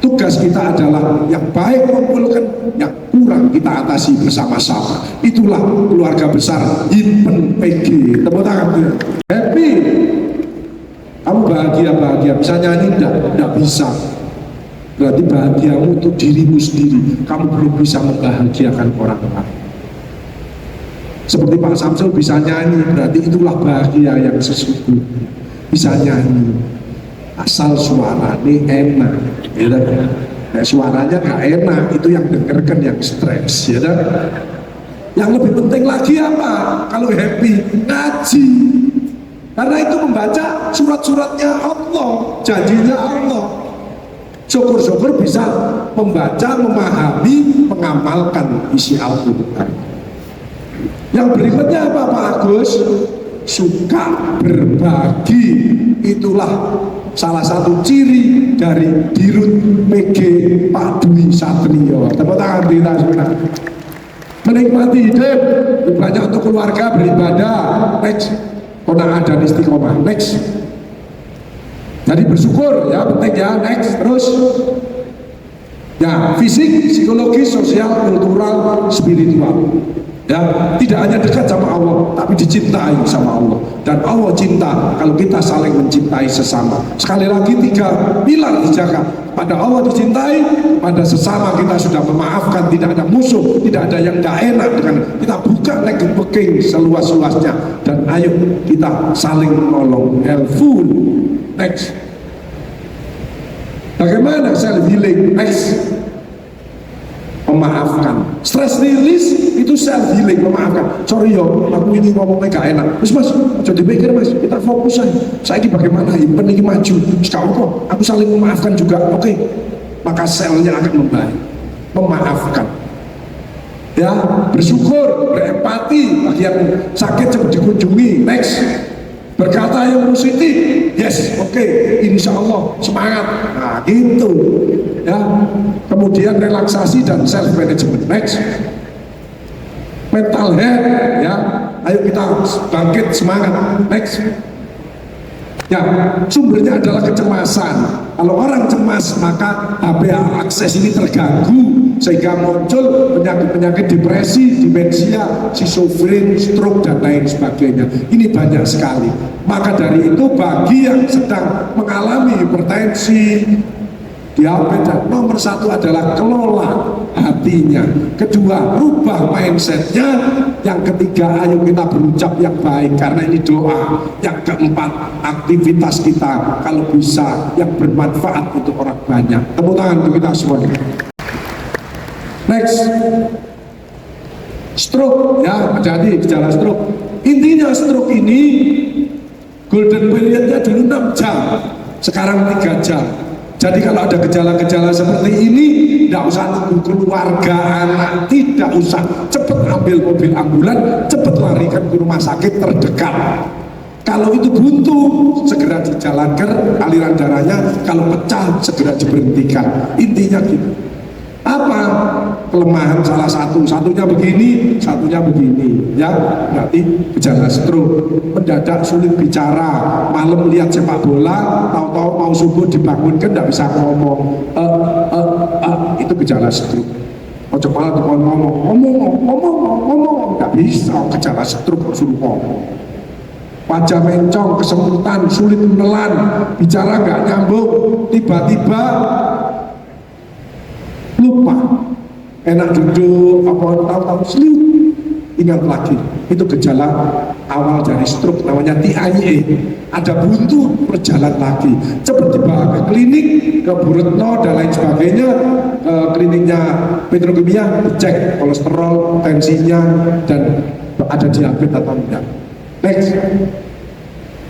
Tugas kita adalah yang baik kumpulkan, yang kurang kita atasi bersama-sama. Itulah keluarga besar Himpen PG. Tepuk tangan. Happy. Kamu bahagia, bisa nyanyi? Tidak bisa. Berarti bahagiamu untuk dirimu sendiri. Kamu belum bisa membahagiakan orang lain. Seperti Pak Samsul bisa nyanyi, berarti itulah bahagia yang sesungguhnya. Bisa nyanyi, asal suaranya enak, ya kan? Nah, suaranya nggak enak, itu yang dengarkan yang stres, ya kan? Yang lebih penting lagi apa? Kalau happy, ngaji. Karena itu membaca surat-suratnya Allah, janjinya Allah. Syukur-syukur bisa membaca, memahami, mengamalkan isi Al-Quran. Yang berikutnya apa Pak Agus? Suka berbagi. Itulah salah satu ciri dari Dirut PG Pak Dwi Satrio. Tepuk tangan kita semua. Menikmati hidup, banyak untuk keluarga, beribadah. Next, qanaah dan istiqomah. Next. Jadi bersyukur ya, penting ya. Next, terus. Ya, fisik, psikologis, sosial, kultural, spiritual. Ya, tidak hanya dekat sama Allah, tapi dicintai sama Allah. Dan Allah cinta kalau kita saling mencintai sesama. Sekali lagi 3 pilar dijaga. Pada Allah dicintai, pada sesama kita sudah memaafkan, tidak ada musuh, tidak ada yang tidak enak dengan kita buka lagi peking seluas-luasnya. Dan ayo kita saling menolong. Helpful. Next. Bagaimana self healing? Next. Memaafkan, stress release itu self healing, memaafkan. Sorry yo, aku ini ngomongnya gak enak. Terus mas, jadi pikir mas, kita fokus aja. Saya ini bagaimana Himpen ini maju. Sekarang kok, aku saling memaafkan juga. Oke, maka selnya akan membaik. Memaafkan. Ya, bersyukur, berempati bagi yang sakit cepat dikunjungi. Next. Berkata yang positif, yes, oke, insya Allah semangat. Nah, gitu ya. Kemudian relaksasi dan self management. Next, mental health ya. Ayo kita bangkit semangat. Next, ya, sumbernya adalah kecemasan. Kalau orang cemas maka HP akses ini terganggu sehingga muncul penyakit-penyakit depresi, demensia, schizofren, stroke dan lain sebagainya. Ini banyak sekali. Maka dari itu bagi yang sedang mengalami hipertensi, diabetes, nomor 1 adalah kelola hatinya. Kedua, rubah mindsetnya. Yang ketiga, ayo kita berucap yang baik karena ini doa. Yang keempat, aktivitas kita kalau bisa yang bermanfaat untuk orang banyak. Tepuk tangan untuk kita semuanya. Next, stroke ya, jadi gejala stroke. Intinya stroke ini golden periodnya dulu 6 jam, sekarang 3 jam. Jadi kalau ada gejala-gejala seperti ini, tidak usah nunggu keluarga, anak, tidak usah, cepat ambil mobil ambulan, cepat larikan ke rumah sakit terdekat. Kalau itu buntu, segera dijalankan aliran darahnya, kalau pecah, segera diberhentikan. Intinya gitu. Apa kelemahan salah satunya begini, satunya begini ya, berarti gejala stroke. Mendadak sulit bicara, malam lihat sepak bola, tahu-tahu mau subuh dibangunkan tidak bisa ngomong, itu gejala stroke. Ojo malah ngomong nggak bisa, gejala stroke suruh ngomong. Wajah mencong, kesemutan, sulit menelan, bicara nggak nyambung, tiba-tiba lupa, enak duduk, apa tahu-tahu sleep, ingat lagi. Itu gejala awal dari stroke, namanya TIA. Ada buntu, berjalan lagi, cepat dibawa ke klinik, ke Bu Retno dan lain sebagainya, ke kliniknya Petrokimia, dicek kolesterol, tensinya, dan ada diabetes atau tidak. Next.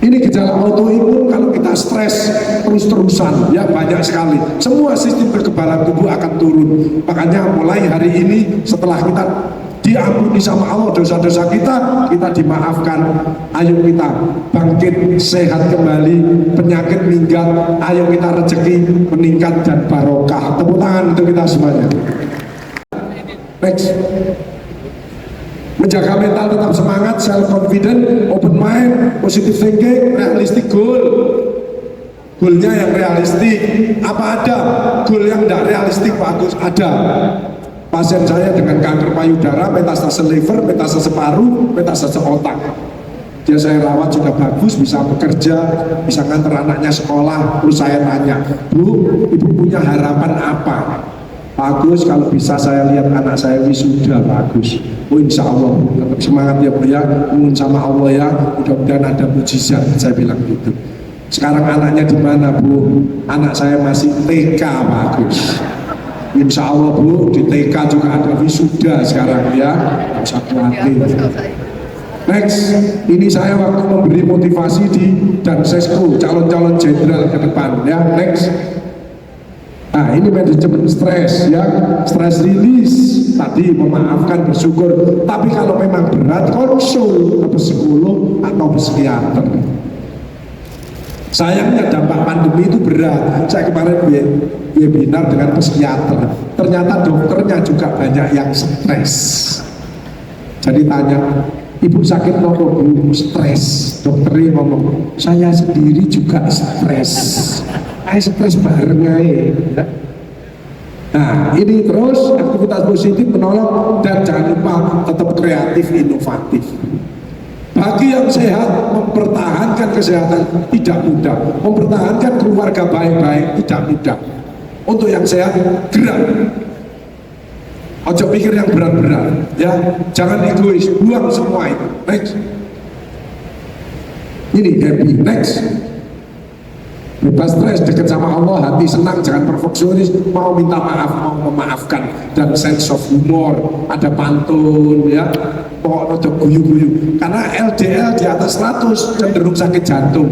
Ini gejala autoimun kalau kita stres terus-terusan, ya banyak sekali. Semua sistem kekebalan tubuh akan turun. Makanya mulai hari ini setelah kita diampuni sama Allah dosa-dosa kita dimaafkan. Ayo kita bangkit sehat kembali, penyakit minggat. Ayo kita rezeki meningkat dan barokah. Tepuk tangan untuk kita semuanya. Next. Menjaga mental tetap semangat, self confident, open mind, positive thinking, realistic goal goalnya yang realistik. Apa ada goal yang tidak realistik Pak Agus? Ada. Pasien saya dengan kanker payudara, metastase liver, metastase paru, metastase otak. Dia saya rawat sudah bagus, bisa bekerja, bisa nganter anaknya sekolah. Terus saya tanya, Bu, Ibu punya harapan apa? Pak Agus, kalau bisa saya lihat anak saya wisuda, Pak Agus. Oh insya Allah, tetap semangat ya Bu ya, mohon sama Allah ya, mudah-mudahan ada mujizat, saya bilang gitu. Sekarang anaknya di mana Bu? Anak saya masih TK Pak Agus. Insya Allah Bu, di TK juga ada wisuda sekarang ya, nggak usah khawatir. Next, ini saya waktu memberi motivasi di Dansesko, calon-calon jenderal ke depan ya. Next. Nah ini manajemen stres ya, stres release tadi, memaafkan, bersyukur. Tapi kalau memang berat, konsul ke psikolog atau psikiater. Sayangnya dampak pandemi itu berat. Saya kemarin webinar dengan psikiater, ternyata dokternya juga banyak yang stres. Jadi tanya, Ibu sakit nopo Bu? Stres. Dokternya ngomong, saya sendiri juga stres. Saya stres bareng aja. Nah ini terus aktivitas positif menolong, dan jangan lupa tetap kreatif, inovatif. Bagi yang sehat, mempertahankan kesehatan tidak mudah, mempertahankan keluarga baik-baik tidak mudah. Untuk yang sehat, gerak. Ojo pikir yang berat-berat, ya. Jangan egois, buang semua itu. Next. Ini happy. Next. Bebas stres, dekat sama Allah, hati senang, jangan perfeksionis, mau minta maaf, mau memaafkan, dan sense of humor, ada pantun, ya. Pokoknya ada guyu-guyu. Karena LDL di atas 100 cenderung sakit jantung.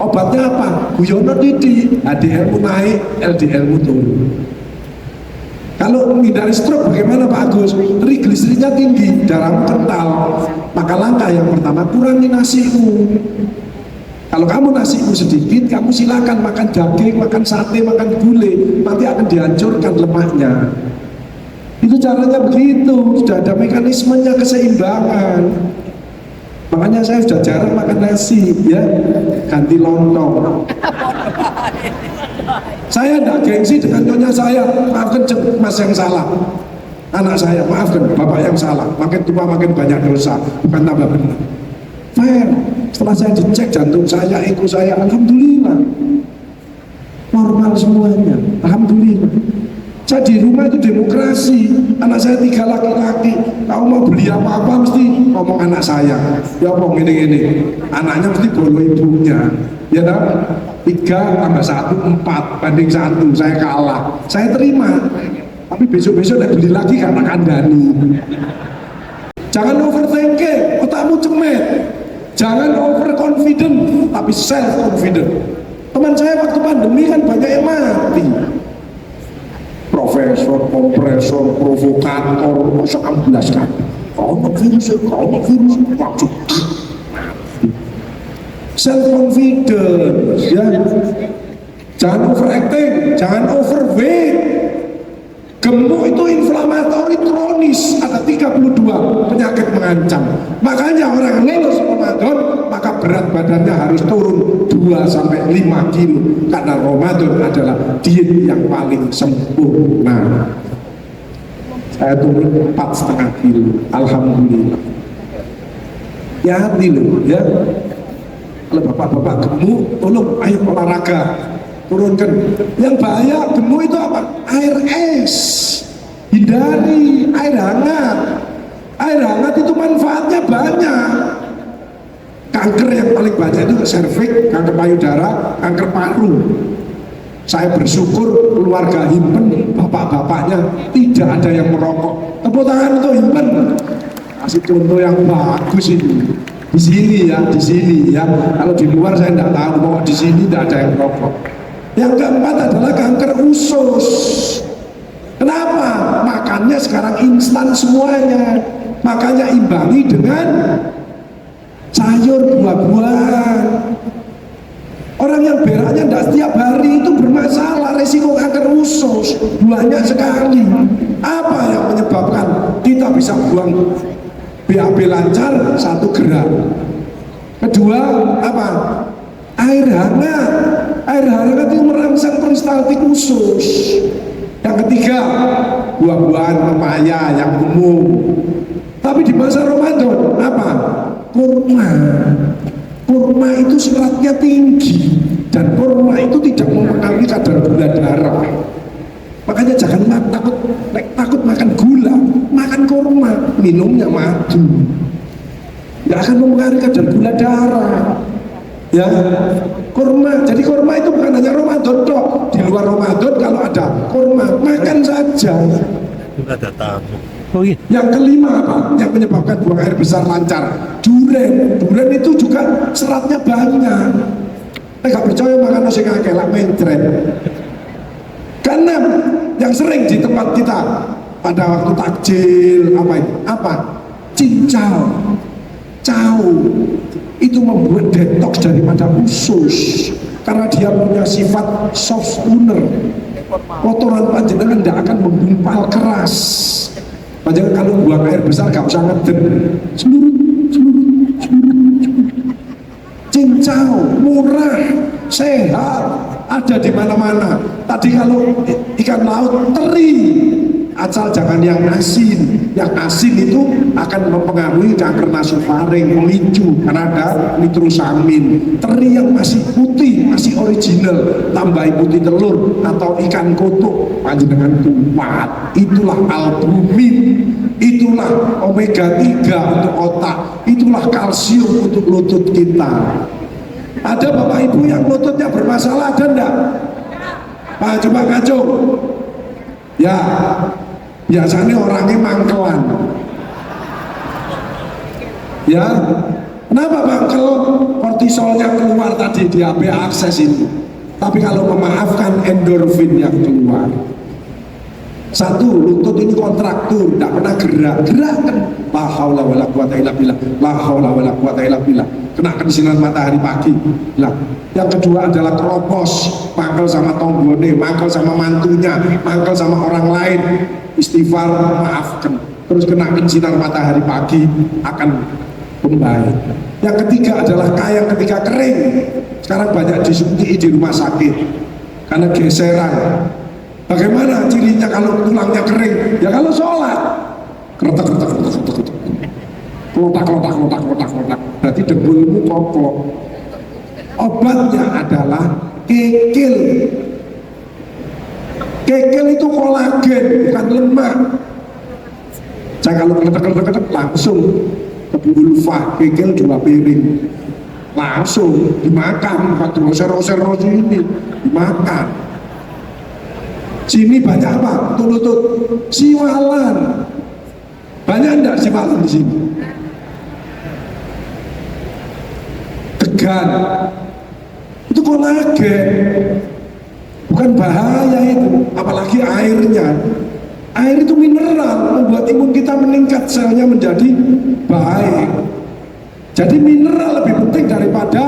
Obatnya apa? Guyono didi, HDL-mu naik, LDL-mu turun. Kalau menghindari stroke bagaimana Pak Agus? Trigliserinya tinggi, darahmu kental. Maka langkah yang pertama, kurangi nasimu. Kalau kamu nasimu sedikit, kamu silakan makan daging, makan sate, makan gulai, nanti akan dihancurkan lemaknya. Itu caranya begitu, sudah ada mekanismenya, keseimbangan. Makanya saya sudah jarang makan nasi, ya, ganti lontong. Saya tidak gengsi dengan nyonya saya, maafkan mas yang salah, anak saya, maafkan bapak yang salah. Makin tua makin banyak dosa, bukan tambah benar. Fair. Setelah saya dicek jantung saya, eko saya, alhamdulillah normal semuanya, alhamdulillah. Saya di rumah itu demokrasi, anak saya 3 laki-laki. Kamu mau beli apa-apa mesti ngomong anak saya. Ya ngomong ini, anaknya mesti bolo ibunya. Ya kan? 3 tambah 1 4 banding 1, saya kalah. Saya terima. Tapi besok-besok beli lagi karena kandani. Jangan overthinking, otakmu cemet. Jangan overconfident, tapi self confident. Teman saya waktu pandemi kan banyak yang mati. Profesor, kompresor, provokator, masa amblas kan. Kau virus, maksud self confidence, ya. Jangan overacting, jangan overweight. Gemuk itu inflamatori kronis, ada 32 penyakit mengancam. Makanya orang lolos Ramadan, maka berat badannya harus turun 2-5 kilo. Karena Ramadan adalah diet yang paling sempurna. Saya turun 4,5 kilo, alhamdulillah. Ya hati loh, ya. Kalau bapak-bapak gemuk, tolong ayo olahraga. Turunkan. Yang bahaya gemuk itu apa? Air es. Hindari air hangat. Air hangat itu manfaatnya banyak. Kanker yang paling banyak itu serviks, kanker payudara, kanker paru. Saya bersyukur keluarga Himpen, bapak-bapaknya tidak ada yang merokok. Tepuk tangan untuk Himpen. Kasih contoh yang bagus ini. Di sini ya, di sini ya. Kalau di luar saya tidak tahu, bahwa di sini tidak ada yang merokok. Yang keempat adalah kanker usus. Kenapa? Makannya sekarang instan semuanya. Makanya imbangi dengan sayur, buah-buahan. Orang yang beraknya tidak setiap hari itu bermasalah, resiko kanker usus banyak sekali. Apa yang menyebabkan kita bisa buang BAB lancar 1 gram? Kedua, apa? Air hangat. Air hangat itu merangsang peristaltik usus. Yang ketiga, buah-buahan pepaya yang umum. Tapi di masa Ramadan apa? Kurma. Kurma itu seratnya tinggi dan kurma itu tidak mempengaruhi kadar gula darah. Makanya jangan takut makan gula, makan kurma, minumnya madu. Nggak akan mempengaruhi kadar gula darah. Ya, kurma. Jadi kurma itu bukan hanya Ramadan toh. Di luar Ramadan kalau ada kurma, makan saja. Ada tamu. Oh iya. Yang kelima apa? Yang menyebabkan buang air besar lancar. Duren. Duren itu juga seratnya banyak. Nggak percaya makan nasi kakek lah mencret. Karena yang sering di tempat kita pada waktu takjil apa? Cincau, cau itu membuat detox daripada usus karena dia punya sifat soft spooner. Kotoran panjenengan tidak akan menggumpal keras. Panjenengan kalau buang air besar gak usah ngeden. Seluruh. Cincau murah, sehat, ada di mana-mana. Tadi kalau ikan laut teri, asal jangan yang asin. Yang asin itu akan mempengaruhi kanker nasofaring, memicu karena ada nitrosamin. Teri yang masih putih, masih original, tambahin putih telur atau ikan kotok, panjenengan kuat. Itulah albumin, itulah omega 3 untuk otak, itulah kalsium untuk lutut kita. Ada bapak ibu yang lututnya bermasalah, ada enggak? Pak, coba ngacung. Ya, biasanya orangnya mangkelan. Ya, kenapa mangkel? Kortisolnya keluar tadi di AB akses ini. Tapi kalau memaafkan endorfin yang keluar. Satu, lutut ini kontraktur, tidak pernah gerakkan. La haula wala quwata illa billah. La haula wala quwata illa billah. Kenakan sinar matahari pagi. Lah, yang kedua adalah keropos, mangkel sama tonggone, mangkel sama mantunya, mangkel sama orang lain. Istighfar, maafkan. Terus kenakan sinar matahari pagi akan membaik. Yang ketiga adalah kayang ketika kering. Sekarang banyak disuntik di rumah sakit karena geseran. Bagaimana cirinya kalau tulangnya kering? Ya kalau sholat keretak. Kelotak. Berarti dengkulmu kokoh. Obatnya adalah kikil. Kikil itu kolagen, bukan lemak. Saya kalau keretak langsung ke ulfah, kikil 2 piring. Langsung dimakan, bukan roser ini dimakan. Sini banyak apa? Lutut siwalan. Banyak enggak siwalan di sini? Degan. Itu kolagen. Bukan bahaya itu, apalagi airnya. Air itu mineral, membuat imun kita meningkat, selnya menjadi baik. Jadi mineral lebih penting daripada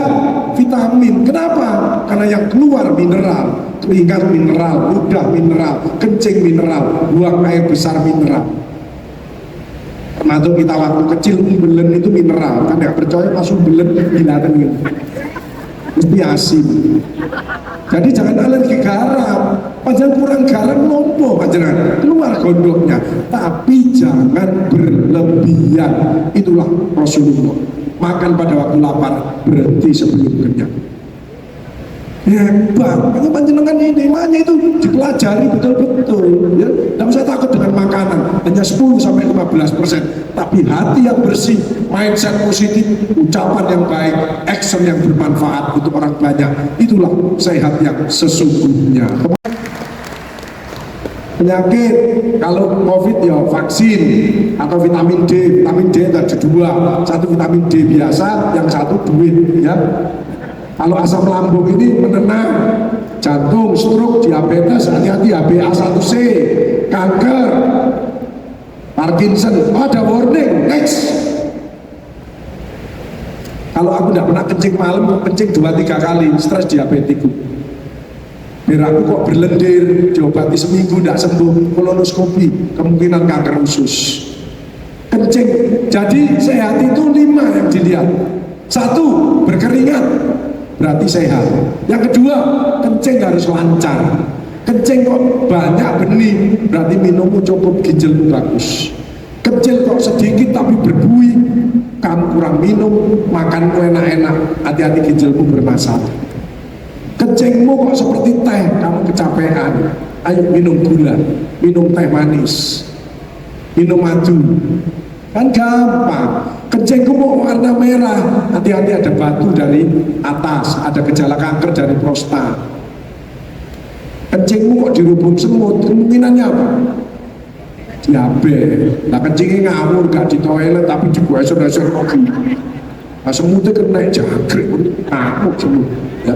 vitamin. Kenapa? Karena yang keluar mineral, keringat mineral, ludah mineral, kencing mineral, buang air besar mineral. Termasuk kita waktu kecil umbelen itu mineral. Kan nggak percaya masuk umbelen binatang gitu, mesti asin. Jadi jangan alergi garam. Panjang kurang garam nompo panjenengan keluar gondoknya, tapi jangan berlebihan. Itulah Rasulullah. Makan pada waktu lapar, berhenti sebelum kenyang. Hebat, itu panjenengan ini makanya itu dipelajari betul-betul. Ya, tidak usah takut dengan makanan, hanya 10-15%. Tapi hati yang bersih, mindset positif, ucapan yang baik, action yang bermanfaat untuk orang banyak, itulah sehat yang sesungguhnya. Penyakit kalau COVID ya vaksin atau vitamin D. Vitamin D ada 2, satu vitamin D biasa, yang satu duit ya. Kalau asam lambung ini menenang, jantung, stroke, diabetes, hati-hati HbA1c, kanker, Parkinson. Oh, ada warning, next. Kalau aku tidak pernah kencing malam, kencing 2-3 kali, stres diabetiku. Biar aku kok berlendir, diobati seminggu tidak sembuh, kolonoskopi, kemungkinan kanker usus. Kencing, jadi sehat itu 5 yang dilihat. 1, berkeringat. berarti sehat. Yang kedua, kencing harus lancar. Kencing kok banyak benih, berarti minummu cukup, ginjalmu bagus. Kencing kok sedikit tapi berbuih, kamu kurang minum, makanmu enak-enak, hati-hati ginjalmu bermasalah. Kencingmu kok seperti teh, kamu kecapean, ayo minum gula, minum teh manis, minum madu, kan gampang. Kencingku mau warna merah, hati-hati ada batu dari atas, ada gejala kanker dari prostat. Kencingmu kok dirubung semut, kemungkinannya apa? Diabetes. Nah kencingnya ngawur, gak di toilet tapi dibuasur-asur lagi. Nah semutnya kena jangkrik, ngamuk semut. Ya.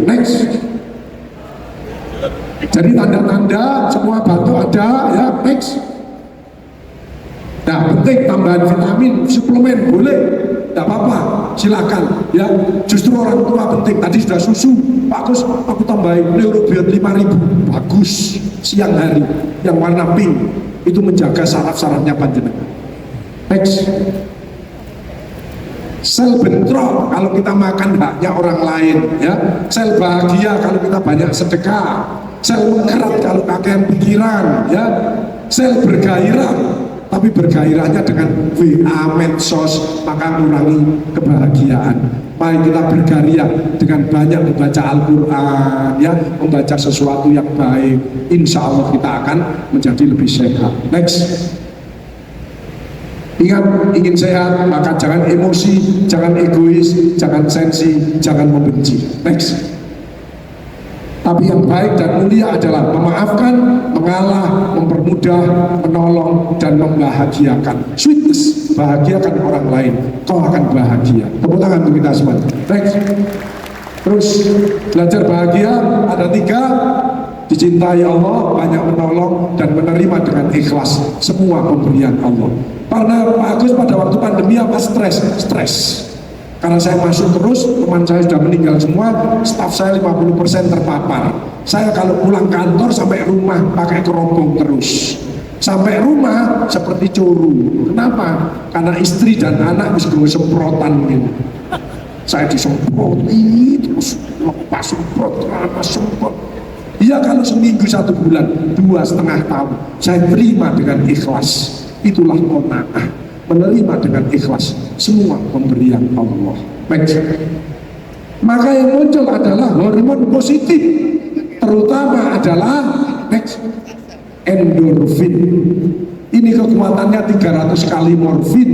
Next. Jadi tanda-tanda semua batu ada, ya next. Nah penting tambahan vitamin, suplemen boleh, tidak apa-apa, silakan. Ya justru orang tua penting. Tadi sudah susu, bagus. Aku tambahin Neurobion 5000, bagus. Siang hari yang warna pink itu menjaga saraf-sarafnya panjenengan. Next. Sel bentrok kalau kita makan haknya orang lain, ya. Sel bahagia kalau kita banyak sedekah. Sel mengkerat kalau kakean pikiran, ya. Sel bergairah, tapi bergairahnya dengan WA, medsos, maka mengurangi kebahagiaan. Mari kita bergairah dengan banyak membaca Al-Quran, ya, membaca sesuatu yang baik. Insya Allah kita akan menjadi lebih sehat. Next. Ingat, ingin sehat, maka jangan emosi, jangan egois, jangan sensi, jangan membenci. Next. Tapi yang baik dan mulia adalah memaafkan, mengalah, mempermudah, menolong, dan membahagiakan. Sweetness, bahagiakan orang lain, kau akan bahagia. Tepuk tangan untuk kita semua. Next. Terus belajar bahagia ada 3: dicintai Allah, banyak menolong, dan menerima dengan ikhlas semua pemberian Allah. Karena Pak Agus pada waktu pandemi apa? Stres. Karena saya masuk terus, teman saya sudah meninggal semua, staf saya 50% terpapar. Saya kalau pulang kantor sampai rumah pakai kerombong terus. Sampai rumah seperti curu. Kenapa? Karena istri dan anak bisa semprotan gitu. Saya disemprot, terus lepas semprot. Iya kalau seminggu 1 bulan, 2,5 tahun, saya terima dengan ikhlas. Itulah qanaah, menerima dengan ikhlas semua pemberian Allah. Next. Maka yang muncul adalah hormon positif, terutama adalah next, endorfin. Ini kekuatannya 300 kali morfin.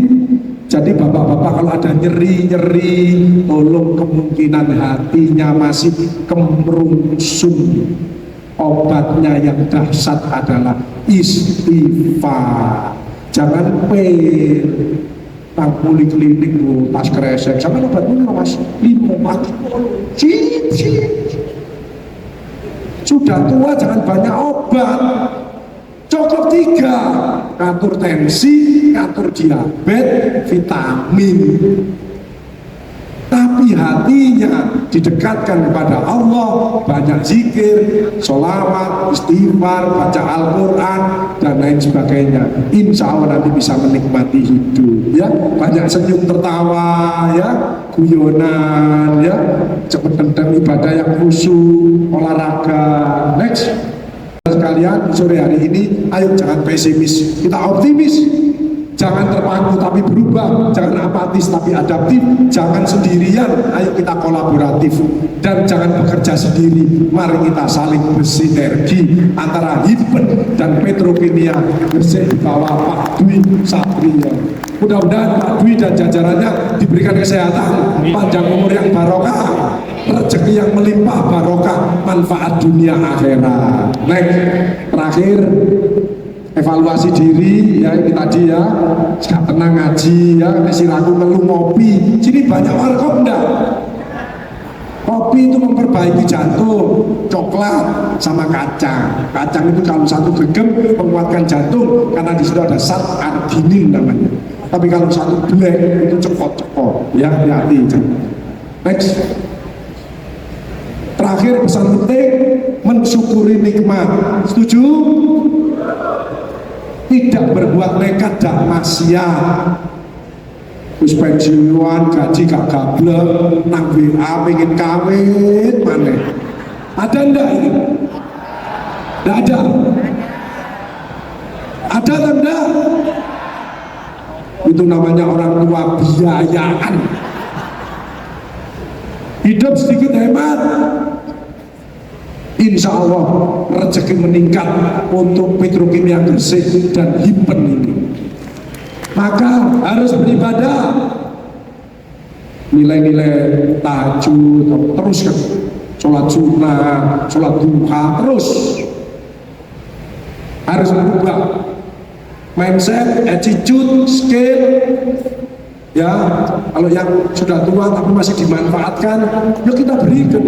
Jadi bapak-bapak kalau ada nyeri, tolong, kemungkinan hatinya masih kemerungsung. Obatnya yang dahsyat adalah istighfar. Jangan pil, tangkuli klinik tas kresek, sama obatnya mas 5 cip. Sudah tua jangan banyak obat, cukup 3: ngatur tensi, ngatur diabetes, vitamin. Tapi hatinya didekatkan kepada Allah, banyak zikir, sholawat, istighfar, baca Al-Quran, dan lain sebagainya. Insya Allah nanti bisa menikmati hidup, ya. Banyak senyum tertawa, ya, guyonan, ya, cepet ibadah yang khusyuk, olahraga. Next. Sekalian sore hari ini, ayo jangan pesimis, kita optimis. Jangan terpaku tapi berubah, jangan apatis tapi adaptif, jangan sendirian, ayo kita kolaboratif, dan jangan bekerja sendiri. Mari kita saling bersinergi antara Hipen dan Petrokimia bersih di bawah Pak Dwi Satrio. Mudah-mudahan Pak Dwi dan jajarannya diberikan kesehatan, panjang umur yang barokah, rezeki yang melimpah barokah, manfaat dunia akhirat. Next. Terakhir, evaluasi diri, ya ini tadi, ya, gak tenang ngaji, ya, siraku ngeluh ngopi. Sini banyak warkop enggak? Kopi itu memperbaiki jantung, coklat sama kacang. Kacang itu kalau 1 gegem menguatkan jantung karena di situ ada zat arginin namanya. Tapi kalau 1 black itu cepot-cepot, ya, hati-hati. Next. Terakhir pesan penting, mensyukuri nikmat. Setuju? Tidak berbuat nekat dan maksiat. Wis pensiunan, gaji gak gablek, nang WA pengen kawin maneh. Ada enggak ini? Enggak ada. Ada atau enggak? Itu namanya orang tua biayaan. Hidup sedikit hemat, insya Allah rezeki meningkat untuk petrokimia Gresik dan Hipen ini. Maka harus beribadah, nilai-nilai tahajud terus kan, sholat sunnah, sholat duha terus harus berubah mindset, attitude, skill. Ya, kalau yang sudah tua tapi masih dimanfaatkan, ya kita berikan.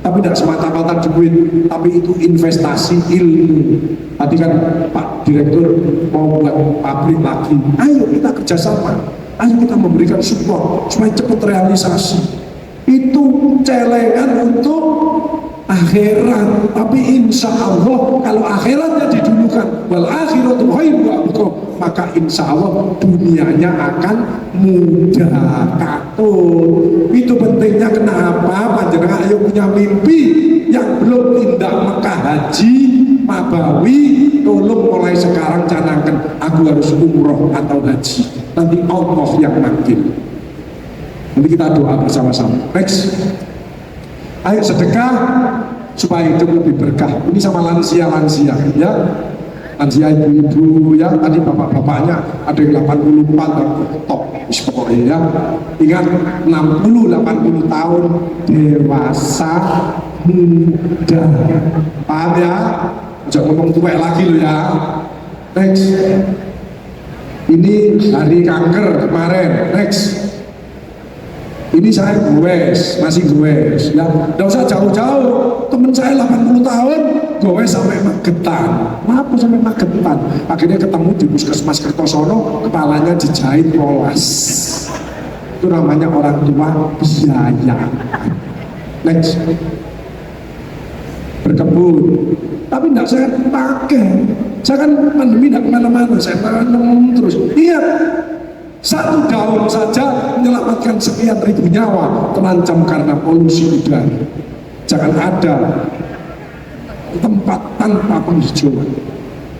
Tapi tidak semata-mata duit, tapi itu investasi ilmu. Tadi kan Pak Direktur mau buat pabrik lagi. Ayo kita kerjasama, ayo kita memberikan support supaya cepat realisasi. Itu celengan untuk akhirat, tapi insya Allah kalau akhiratnya didulukan, wal akhiratu khairun wa abqa, maka insya Allah dunianya akan mudah katur. Itu pentingnya. Kenapa panjenengan ayo punya mimpi yang belum tindak Mekah haji Nabawi, tolong mulai sekarang canangkan aku harus umroh atau haji, nanti Allah yang manggil. Nanti kita doa bersama-sama. Next, ayo sedekah supaya hidup lebih berkah. Ini sama lansia-lansia ya, lansia ibu-ibu ya, tadi bapak-bapaknya ada yang 84 top pokoknya ya. Ingat 60-80 tahun dewasa muda, paham ya? Jangan ngomong tua lagi lo ya. Next, ini hari kanker kemarin. Next, ini saya masih goes ya, nggak usah jauh-jauh. Temen saya 80 tahun goes sampai Magetan. Kenapa sampai Magetan? Akhirnya ketemu di Puskesmas Kertosono, kepalanya dijahit polas. Itu namanya orang tua biaya. Next, berkebun, tapi tidak saya pakai. Saya kan pandemi tidak kemana-mana, saya tanam terus. Iya, satu daun saja menyelamatkan sekian ribu nyawa terancam karena polusi udara. Jangan ada tempat tanpa penghijauan.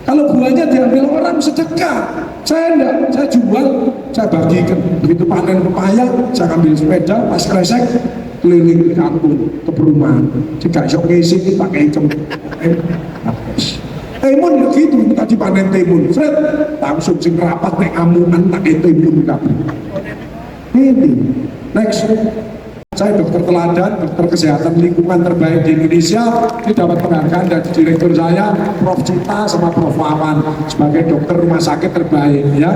Kalau buahnya diambil orang sedekah, saya enggak, saya jual, saya bagikan. Begitu panen pepaya, saya ambil sepeda, pas kresek, keliling kampung ke perumahan. Jika sok ngisi pakai ikan. Timun ya gitu, tadi panen timun, Fred, langsung sing rapat nek amungan pakai timun kabeh. Ini, next, saya dokter teladan, dokter kesehatan lingkungan terbaik di Indonesia. Ini dapat penghargaan dari direktur saya, Prof. Cita sama Prof. Wawan sebagai dokter rumah sakit terbaik ya.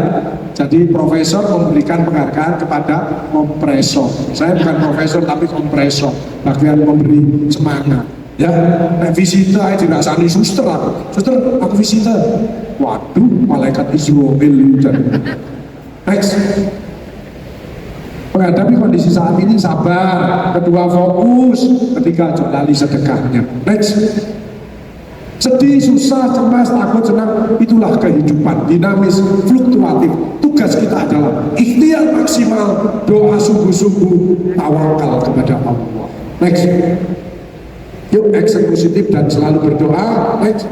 Jadi profesor memberikan penghargaan kepada kompresor. Saya bukan profesor tapi kompresor, bagian memberi semangat. Ya, nek visita aja dirasani suster aku visita. Waduh, malaikat Israel. Next, menghadapi kondisi saat ini sabar, kedua fokus, ketiga jalani sedekahnya. Next, sedih, susah, cemas, takut, senang, itulah kehidupan dinamis, fluktuatif. Tugas kita adalah ikhtiar maksimal, doa sungguh-sungguh, tawakal kepada Allah. Next, yuk eksekusitif dan selalu berdoa. Next,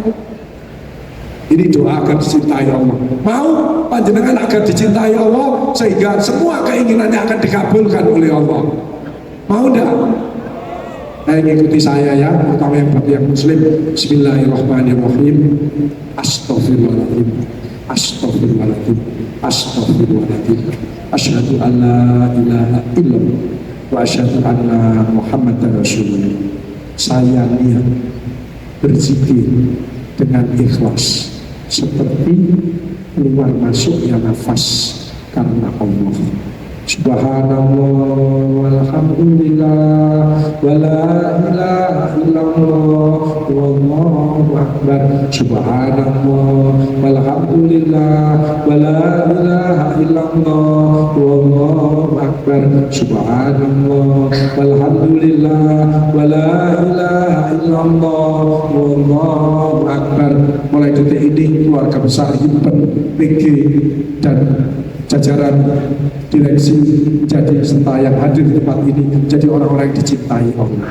ini doa agar dicintai Allah. Mau panjenengan agar dicintai Allah sehingga semua keinginannya akan dikabulkan oleh Allah. Mau enggak? Ikuti saya ya, terutama yang bagi yang muslim. Bismillahirrahmanirrahim. Astaghfirullahaladzim, astaghfirullahaladzim, astaghfirullahaladzim. Asyhadu an la ilaha illallah wa asyhadu anna Muhammadar Rasulullah. Saya niat berzikir dengan ikhlas seperti keluar masuknya nafas karena Allah. Subhanallah walhamdulillah wala ilaha illallah wallahu akbar. Subhanallah walhamdulillah wala ilaha illallah wallahu akbar. Subhanallah walhamdulillah wala ilaha illallah wallahu akbar. Mulai detik ini keluarga besar Hipen PG dan jajaran direksi menjadi serta yang hadir di tempat ini menjadi orang-orang yang dicintai Allah.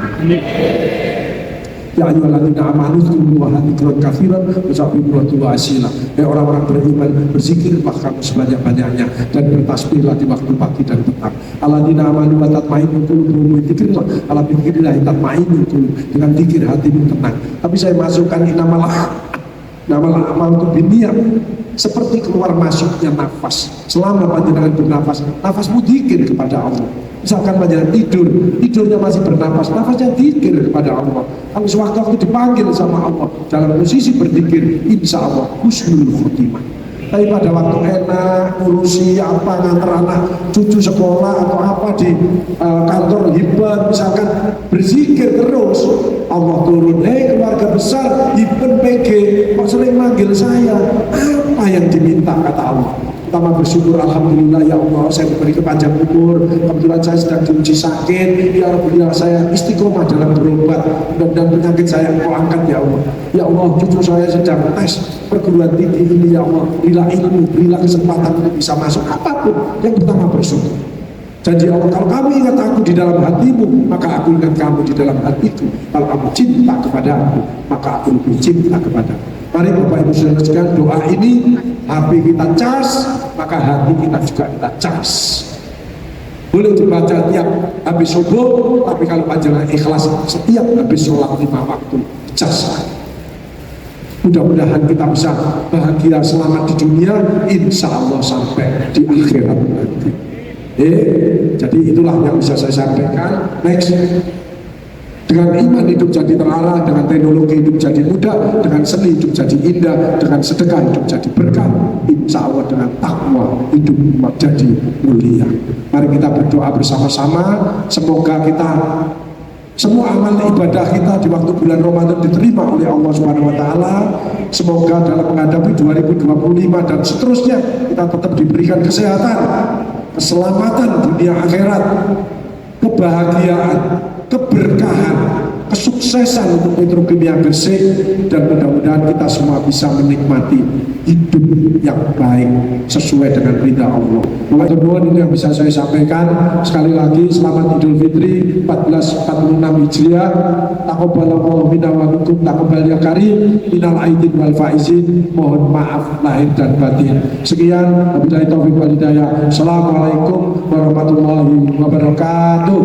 Ya ayyuhalladzina amanu dzkurullaha dzikran katsiran wasabbihuhu wa asila. Orang-orang beriman, berzikirlah kamu sebanyak-banyaknya dan bertasbihlah di waktu pagi dan petang. Alladzina amanu wa tatma'innu qulubuhum bi dzikrillah. Ala bi dzikrillah tatma'innul qulub. Dengan zikir hatimu tenang. Tapi saya masukkan innamal amal itu biniat, seperti keluar masuknya nafas. Selama panjenengan bernafas, nafasmu dzikir kepada Allah. Misalkan panjenengan tidurnya masih bernafas, nafasnya dzikir kepada Allah. Kalau sewaktu-waktu dipanggil sama Allah dalam posisi berzikir, insya Allah husnul khotimah. Tapi pada waktu enak, ngurusi apa, ngantar anak cucu sekolah atau apa di kantor hibat, misalkan berzikir terus, Allah turun, keluarga besar, hibat PG, kok sering manggil saya, apa yang diminta kata Allah? Pertama bersyukur, alhamdulillah ya Allah saya diberi kepanjang umur, kebetulan saya sedang diuji sakit, ya Alhamdulillah saya istiqomah dalam berobat, dan penyakit saya Engkau angkat ya Allah. Ya Allah, cucu saya sedang tes perguruan tinggi ini ya Allah, berilah ilmu, berilah kesempatan untuk bisa masuk apapun. Yang pertama bersyukur. Janji Allah, kalau kamu ingat aku di dalam hatimu, maka aku ingat kamu di dalam hatiku. Kalau kamu cinta kepada aku, maka aku lebih cinta kepadamu. Mari Bapak Ibu Saudara sekalian, doa ini HP kita cas, maka hati kita juga kita cas. Boleh dibaca tiap habis subuh, tapi kalau panjenengan ikhlas setiap habis sholat 5 waktu, cas. Mudah-mudahan kita bisa bahagia selamat di dunia, insya Allah sampai di akhirat nanti. Jadi itulah yang bisa saya sampaikan. Next. Dengan iman hidup jadi terarah, dengan teknologi hidup jadi mudah, dengan seni hidup jadi indah, dengan sedekah hidup jadi berkah, insya Allah dengan takwa hidup jadi mulia. Mari kita berdoa bersama-sama, semoga kita semua amal ibadah kita di waktu bulan Ramadan diterima oleh Allah Subhanahu wa taala. Semoga dalam menghadapi 2025 dan seterusnya kita tetap diberikan kesehatan, keselamatan dunia akhirat, kebahagiaan, keberkahan, kesuksesan untuk Petrokimia Gresik, dan mudah-mudahan kita semua bisa menikmati hidup yang baik sesuai dengan ridha Allah. Teman-teman, ini yang bisa saya sampaikan. Sekali lagi selamat Idul Fitri 1446 Hijriah. Taqabbalallahu minna wa minkum taqabbal ya karim, minal aidin wal faizin. Mohon maaf lahir dan batin. Sekian, wabillahi taufiq wal hidayah. Assalamualaikum warahmatullahi wabarakatuh.